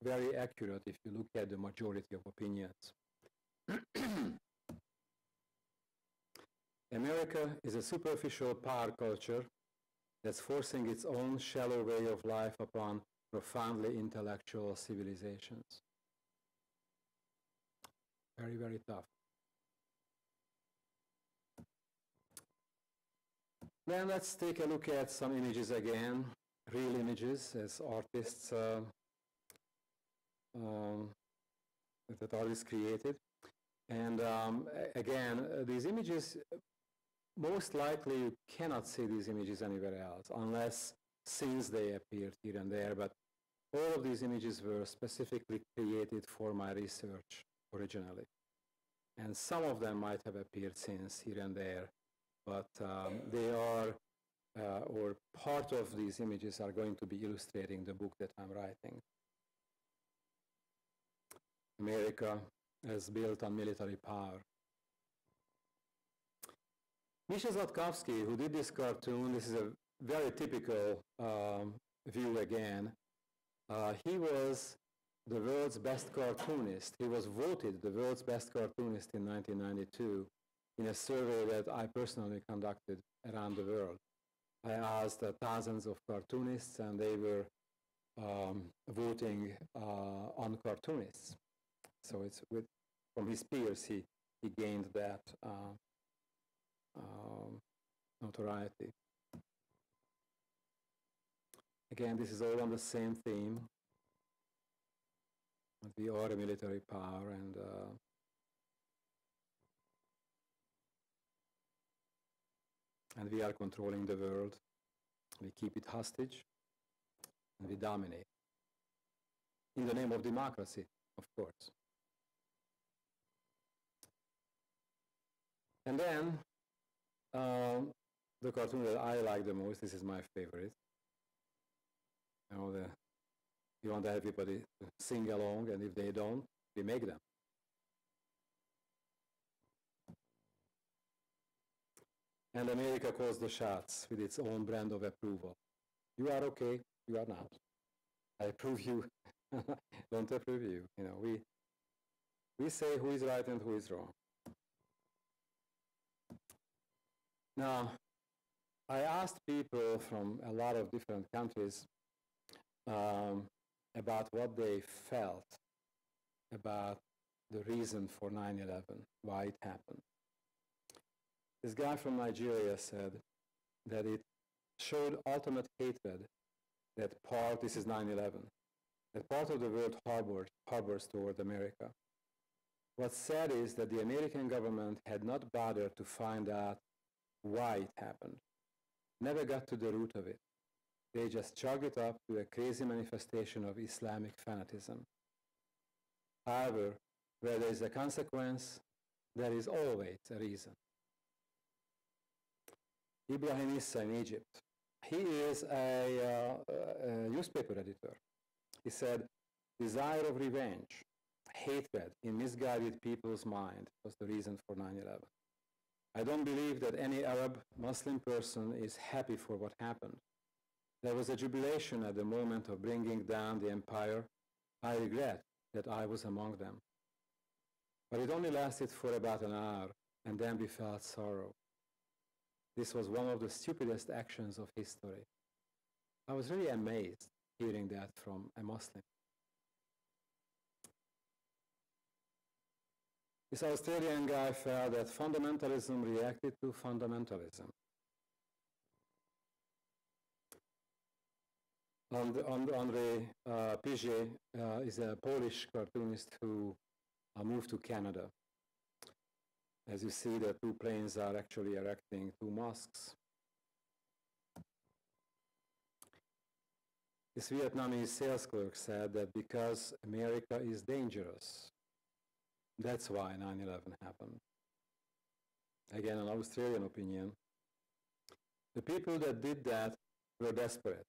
very accurate if you look at the majority of opinions. America is a superficial power culture that's forcing its own shallow way of life upon profoundly intellectual civilizations. Very, very tough. Then let's take a look at some images again, real images as artists that artists created. And again, these images, most likely you cannot see these images anywhere else unless scenes they appeared here and there, but all of these images were specifically created for my research originally. And some of them might have appeared since here and there, but they are, or part of these images are going to be illustrating the book that I'm writing. America is built on military power. Misha Zlatkovsky, who did this cartoon, this is a very typical view again. He was the world's best cartoonist. He was voted the world's best cartoonist in 1992 in a survey that I personally conducted around the world. I asked thousands of cartoonists, and they were voting on cartoonists. So it's from his peers he gained that notoriety. Again, this is all on the same theme. We are a military power, and we are controlling the world. We keep it hostage, and we dominate. In the name of democracy, of course. And then, the cartoon that I like the most, this is my favorite. You know, you want everybody to sing along, and if they don't, we make them. And America calls the shots with its own brand of approval. You are okay, you are not. I approve you, don't approve you. You know, we say who is right and who is wrong. Now, I asked people from a lot of different countries about what they felt about the reason for 9/11, why it happened. This guy from Nigeria said that it showed ultimate hatred that this is 9/11, that part of the world harbors toward America. What's sad is that the American government had not bothered to find out why it happened, never got to the root of it. They just chalk it up to a crazy manifestation of Islamic fanaticism. However, where there is a consequence, there is always a reason. Ibrahim Issa in Egypt, he is a newspaper editor. He said, desire of revenge, hatred in misguided people's mind was the reason for 9/11. I don't believe that any Arab Muslim person is happy for what happened. There was a jubilation at the moment of bringing down the empire. I regret that I was among them. But it only lasted for about an hour, and then we felt sorrow. This was one of the stupidest actions of history. I was really amazed hearing that from a Muslim. This Australian guy felt that fundamentalism reacted to fundamentalism. André Piget is a Polish cartoonist who moved to Canada. As you see, the two planes are actually erecting two mosques. This Vietnamese sales clerk said that because America is dangerous, that's why 9/11 happened. Again, an Australian opinion. The people that did that were desperate.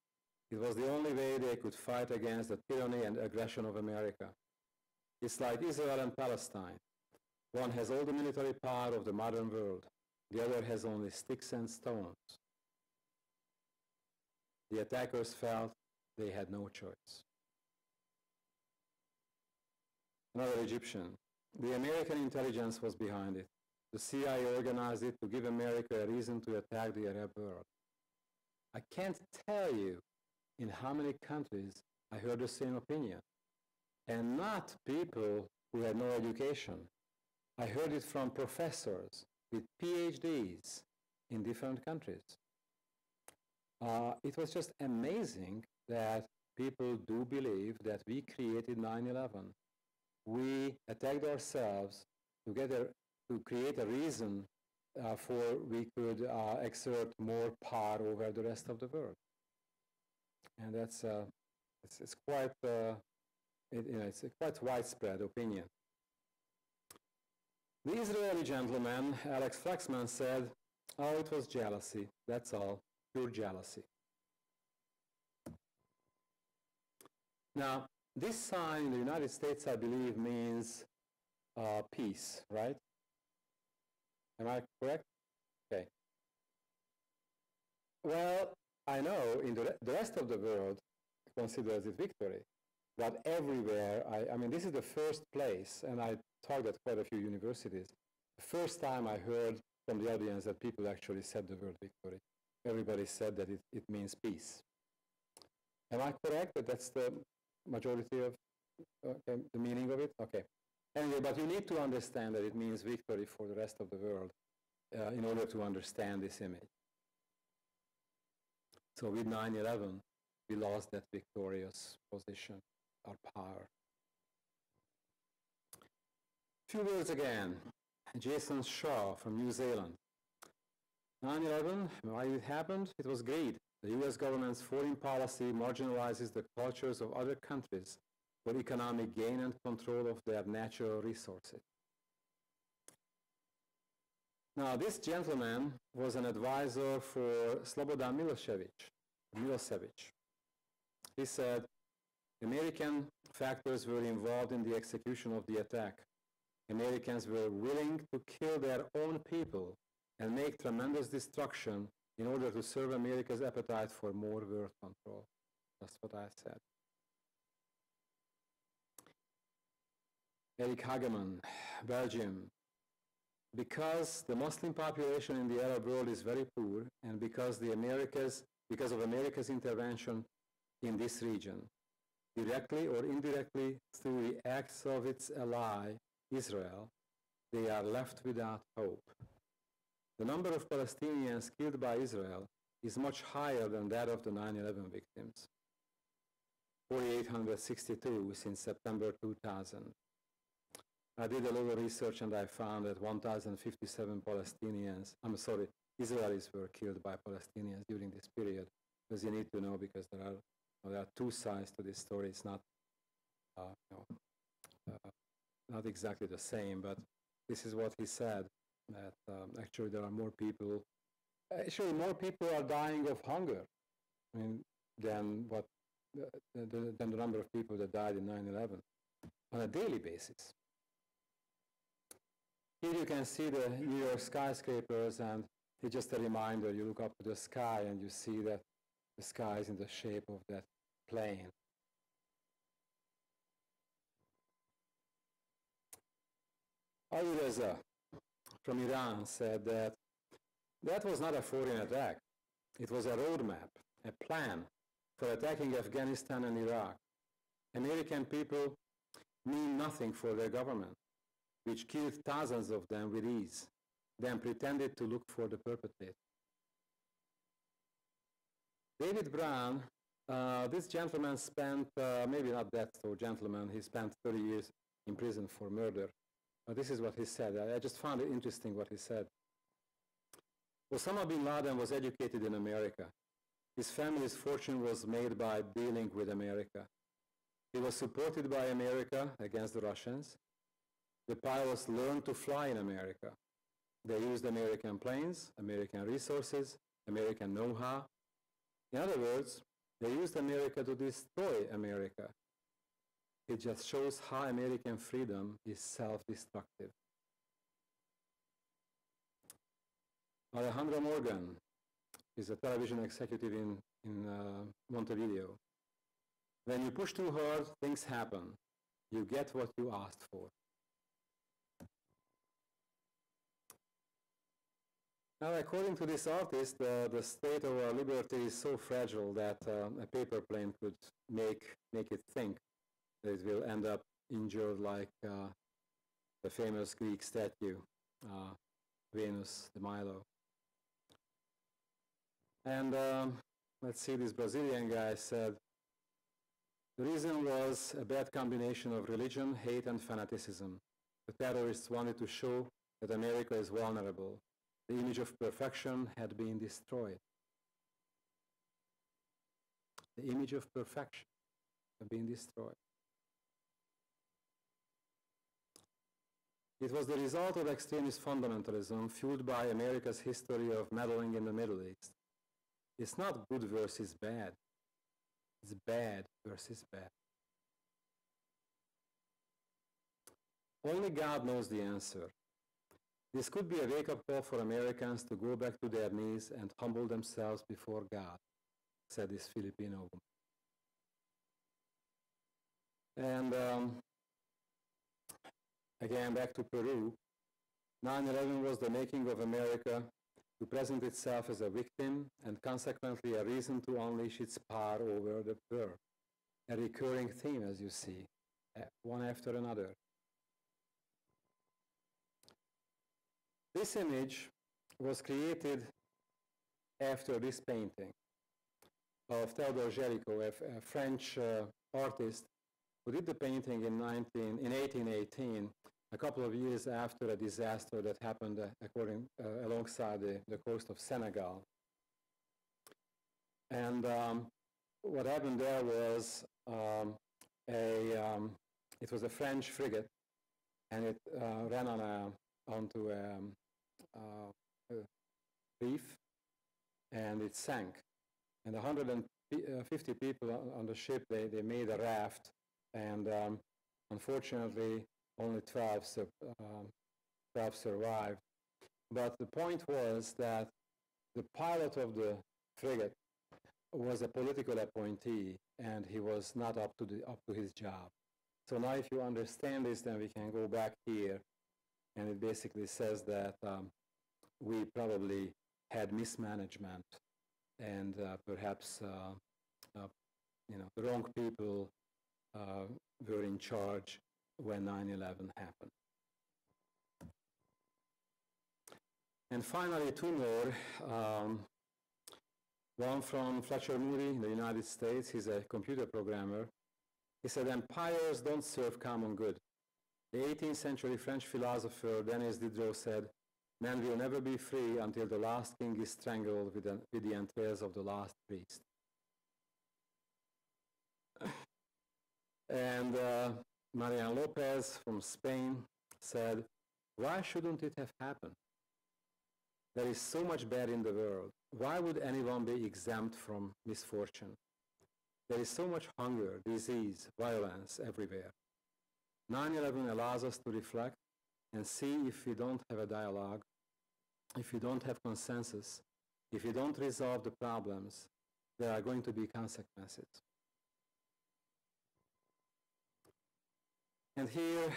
It was the only way they could fight against the tyranny and aggression of America. It's like Israel and Palestine. One has all the military power of the modern world. The other has only sticks and stones. The attackers felt they had no choice. Another Egyptian. The American intelligence was behind it. The CIA organized it to give America a reason to attack the Arab world. I can't tell you in how many countries I heard the same opinion. And not people who had no education. I heard it from professors with PhDs in different countries. It was just amazing that people do believe that we created 9/11. We attacked ourselves to create a reason for we could exert more power over the rest of the world. And that's it's quite it's a quite widespread opinion. The Israeli gentleman, Alex Flaxman, said, "Oh, it was jealousy. That's all, pure jealousy." Now, this sign in the United States, I believe, means peace, right? Am I correct? Okay. Well, I know in the rest of the world considers it victory, but everywhere, I mean, this is the first place, and I talked at quite a few universities, the first time I heard from the audience that people actually said the word victory. Everybody said that it means peace. Am I correct that that's the majority of the meaning of it? Okay. Anyway, but you need to understand that it means victory for the rest of the world in order to understand this image. So with 9/11, we lost that victorious position, our power. Few words again. Jason Shaw from New Zealand. 9/11, why it happened? It was greed. The US government's foreign policy marginalizes the cultures of other countries for economic gain and control of their natural resources. Now, this gentleman was an advisor for Slobodan Milosevic. He said, American factors were involved in the execution of the attack. Americans were willing to kill their own people and make tremendous destruction in order to serve America's appetite for more world control. That's what I said. Eric Hageman, Belgium. Because the Muslim population in the Arab world is very poor, and because of America's intervention in this region, directly or indirectly through the acts of its ally, Israel, they are left without hope. The number of Palestinians killed by Israel is much higher than that of the 9/11 victims. 4,862 since September 2000. I did a little research and I found that 1,057 Israelis were killed by Palestinians during this period. Because you need to know, because there are two sides to this story. It's not, not exactly the same, but this is what he said, that actually there are more people are dying of hunger, I mean, than the number of people that died in 9/11 on a daily basis. Here you can see the New York skyscrapers, and it's just a reminder, you look up to the sky and you see that the sky is in the shape of that plane. Ali Reza from Iran said that that was not a foreign attack. It was a roadmap, a plan for attacking Afghanistan and Iraq. American people mean nothing for their government, which killed thousands of them with ease, then pretended to look for the perpetrator. David Brown, this gentleman spent, maybe not that so gentleman, he spent 30 years in prison for murder. This is what he said. I just found it interesting what he said. Osama bin Laden was educated in America. His family's fortune was made by dealing with America. He was supported by America against the Russians. The pilots learned to fly in America. They used American planes, American resources, American know-how. In other words, they used America to destroy America. It just shows how American freedom is self-destructive. Alejandro Morgan is a television executive in Montevideo. When you push too hard, things happen. You get what you asked for. Now, according to this artist, the state of our liberty is so fragile that a paper plane could make it think that it will end up injured like the famous Greek statue, Venus de Milo. And let's see, this Brazilian guy said, the reason was a bad combination of religion, hate, and fanaticism. The terrorists wanted to show that America is vulnerable. The image of perfection had been destroyed. The image of perfection had been destroyed. It was the result of extremist fundamentalism fueled by America's history of meddling in the Middle East. It's not good versus bad. It's bad versus bad. Only God knows the answer. This could be a wake-up call for Americans to go back to their knees and humble themselves before God, said this Filipino woman. And again, back to Peru, 9/11 was the making of America to present itself as a victim and consequently a reason to unleash its power over the world. A recurring theme, as you see, one after another. This image was created after this painting of Theodore Géricault, a French artist who did the painting in 1818, a couple of years after a disaster that happened alongside the coast of Senegal. And what happened there was it was a French frigate, and it ran onto a reef, and it sank. And 150 people on the ship, they made a raft, and unfortunately, only 12 survived. But the point was that the pilot of the frigate was a political appointee, and he was not up to his job. So now if you understand this, then we can go back here, and it basically says that we probably had mismanagement, and perhaps the wrong people were in charge when 9/11 happened. And finally, two more. One from Fletcher Moody in the United States. He's a computer programmer. He said, empires don't serve common good. The 18th century French philosopher Denis Diderot said, man will never be free until the last king is strangled with the entrails of the last priest. And Marian Lopez from Spain said, why shouldn't it have happened? There is so much bad in the world. Why would anyone be exempt from misfortune? There is so much hunger, disease, violence everywhere. 9/11 allows us to reflect and see if we don't have a dialogue, if we don't have consensus, if we don't resolve the problems, there are going to be consequences. And here,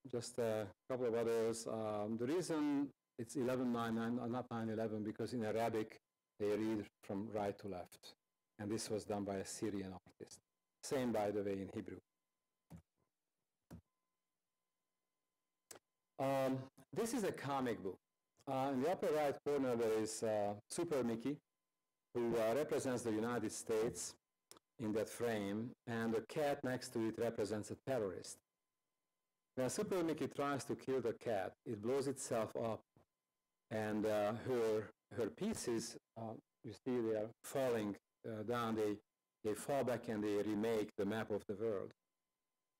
just a couple of others. The reason it's 11/9, not 9/11, because in Arabic, they read from right to left. And this was done by a Syrian artist. Same, by the way, in Hebrew. This is a comic book. In the upper right corner, there is Super Mickey, who represents the United States in that frame, and the cat next to it represents a terrorist. When Super Mickey tries to kill the cat, it blows itself up, and her pieces you see they are falling down. They fall back and they remake the map of the world.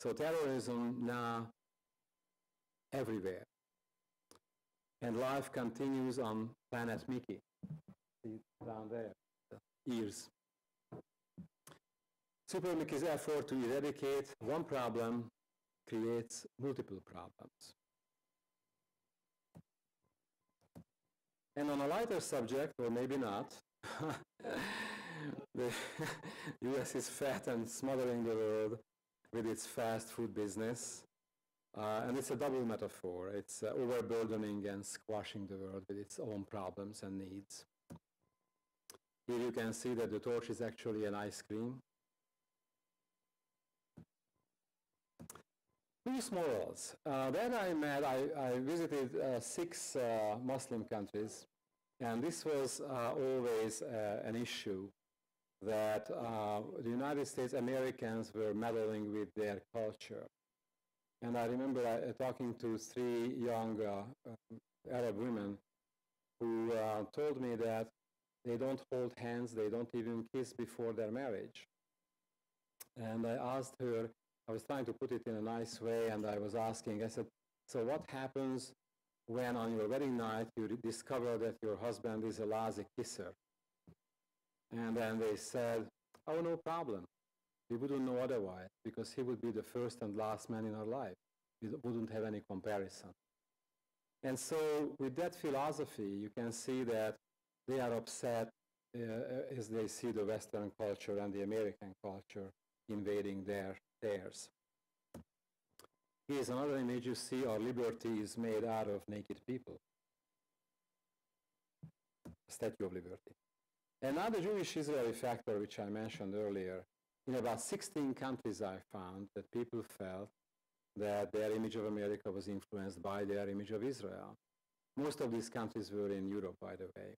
So terrorism now everywhere. And life continues on planet Mickey. See down there, the ears. Super Mickey's effort to eradicate one problem creates multiple problems. And on a lighter subject, or maybe not, the US is fat and smothering the world with its fast food business. And it's a double metaphor. It's overburdening and squashing the world with its own problems and needs. Here you can see that the torch is actually an ice cream. Peace morals. Then I visited 6 Muslim countries, and this was always an issue that the United States Americans were meddling with their culture. And I remember talking to 3 young Arab women who told me that they don't hold hands, they don't even kiss before their marriage. And I asked her, I was trying to put it in a nice way, and I was asking, I said, so what happens when on your wedding night you discover that your husband is a lousy kisser? And then they said, oh, no problem. We wouldn't know otherwise, because he would be the first and last man in our life. We wouldn't have any comparison. And so with that philosophy, you can see that they are upset as they see the Western culture and the American culture invading theirs. Here's another image. You see our liberty is made out of naked people. Statue of Liberty. And now the Jewish-Israeli factor, which I mentioned earlier, in about 16 countries I found that people felt that their image of America was influenced by their image of Israel. Most of these countries were in Europe, by the way.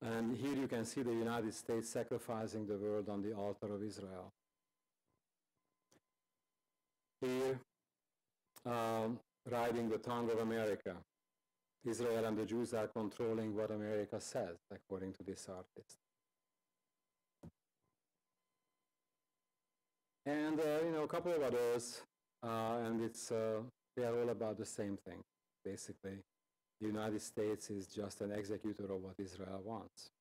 And here you can see the United States sacrificing the world on the altar of Israel. Here, riding the tongue of America. Israel and the Jews are controlling what America says, according to this artist. And a couple of others, and they are all about the same thing, basically. The United States is just an executor of what Israel wants.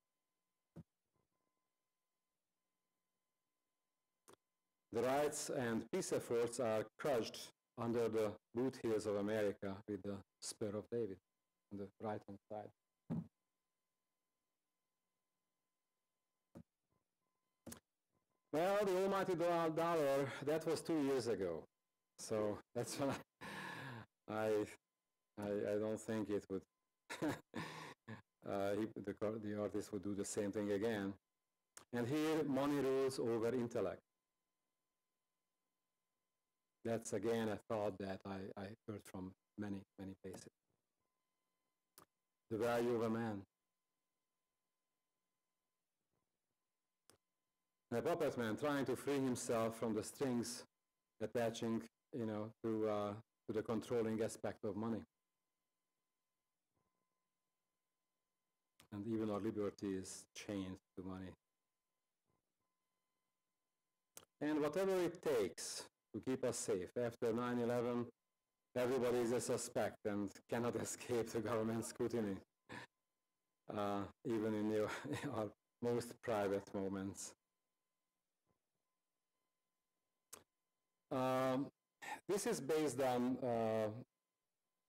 The rights and peace efforts are crushed under the boot heels of America with the Spur of David on the right-hand side. Well, the almighty dollar, that was 2 years ago. So that's when I don't think it would, the artist would do the same thing again. And here, money rules over intellect. That's again a thought that I heard from many, many places. The value of a man. A puppet man trying to free himself from the strings attaching, to the controlling aspect of money. And even our liberty is chained to money. And whatever it takes to keep us safe. After 9/11, everybody is a suspect and cannot escape the government scrutiny, even in our most private moments. This is based on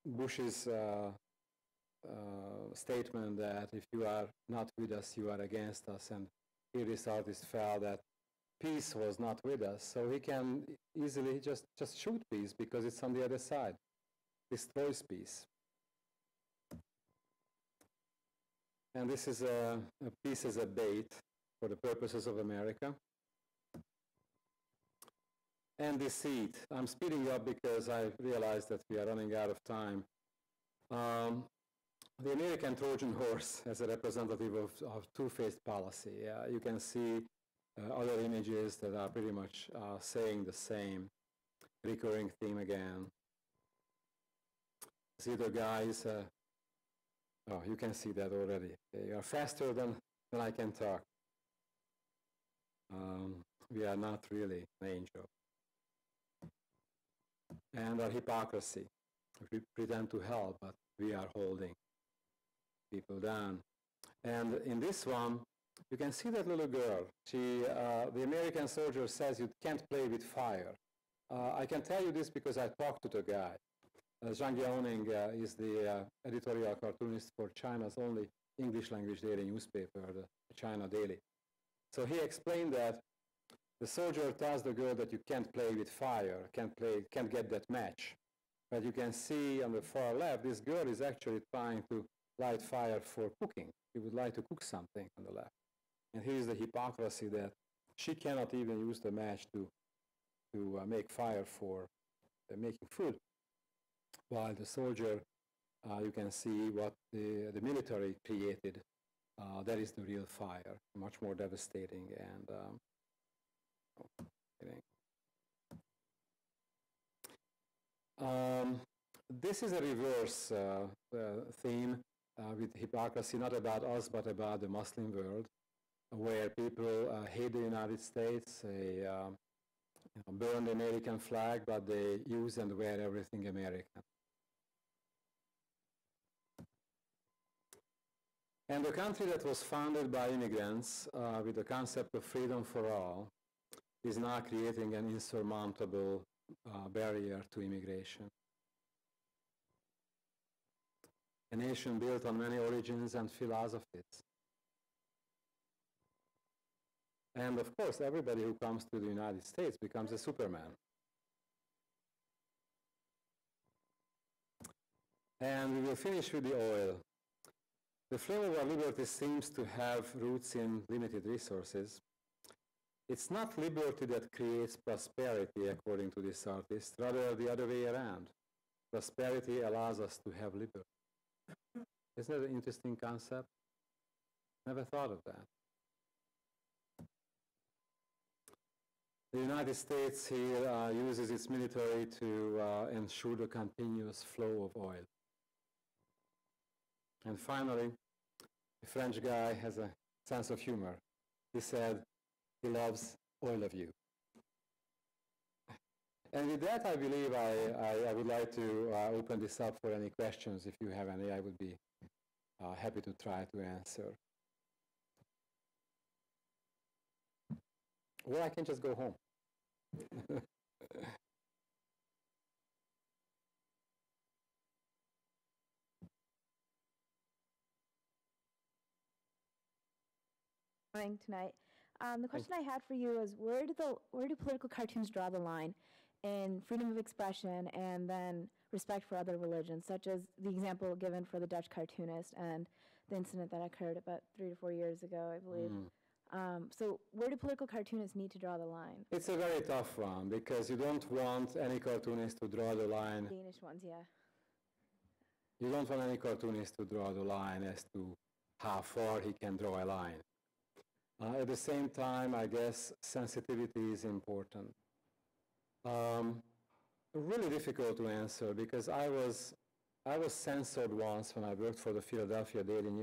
Bush's statement that if you are not with us, you are against us. And here this artist felt that peace was not with us, so he can easily just shoot peace because it's on the other side. Destroys peace. And this is a piece as a bait for the purposes of America. And deceit. I'm speeding up because I realized that we are running out of time. The American Trojan horse as a representative of two-faced policy. You can see other images that are pretty much saying the same recurring theme again. See the guy is Oh, you can see that already. You are faster than I can talk. We are not really an angel. And our hypocrisy. We pretend to help, but we are holding people down. And in this one, you can see that little girl. The American soldier says you can't play with fire. I can tell you this because I talked to the guy. Zhang Yaoning is the editorial cartoonist for China's only English language daily newspaper, the China Daily. So he explained that the soldier tells the girl that you can't play with fire, can't get that match. But you can see on the far left, this girl is actually trying to light fire for cooking. She would like to cook something on the left. And here's the hypocrisy that she cannot even use the match to make fire for making food. While the soldier, you can see what the military created. That is the real fire, much more devastating and this is a reverse theme with hypocrisy, not about us, but about the Muslim world, where people hate the United States, they burn the American flag, but they use and wear everything American. And the country that was founded by immigrants with the concept of freedom for all is now creating an insurmountable barrier to immigration. A nation built on many origins and philosophies. And of course, everybody who comes to the United States becomes a Superman. And we will finish with the oil. The flame of our liberty seems to have roots in limited resources. It's not liberty that creates prosperity, according to this artist, rather the other way around. Prosperity allows us to have liberty. Isn't that an interesting concept? Never thought of that. The United States here uses its military to ensure the continuous flow of oil. And finally, the French guy has a sense of humor. He said he loves all of you. And with that, I believe I would like to open this up for any questions. If you have any, I would be happy to try to answer. Or I can just go home. Tonight. The question I had for you is, where do political cartoons draw the line in freedom of expression and then respect for other religions, such as the example given for the Dutch cartoonist and the incident that occurred about 3 to 4 years ago, I believe. So where do political cartoonists need to draw the line? It's a very tough one, because you don't want any cartoonist to draw the line. Danish ones, yeah. You don't want any cartoonist to draw the line as to how far he can draw a line. At the same time, I guess sensitivity is important. Really difficult to answer, because I was censored once when I worked for the Philadelphia Daily News.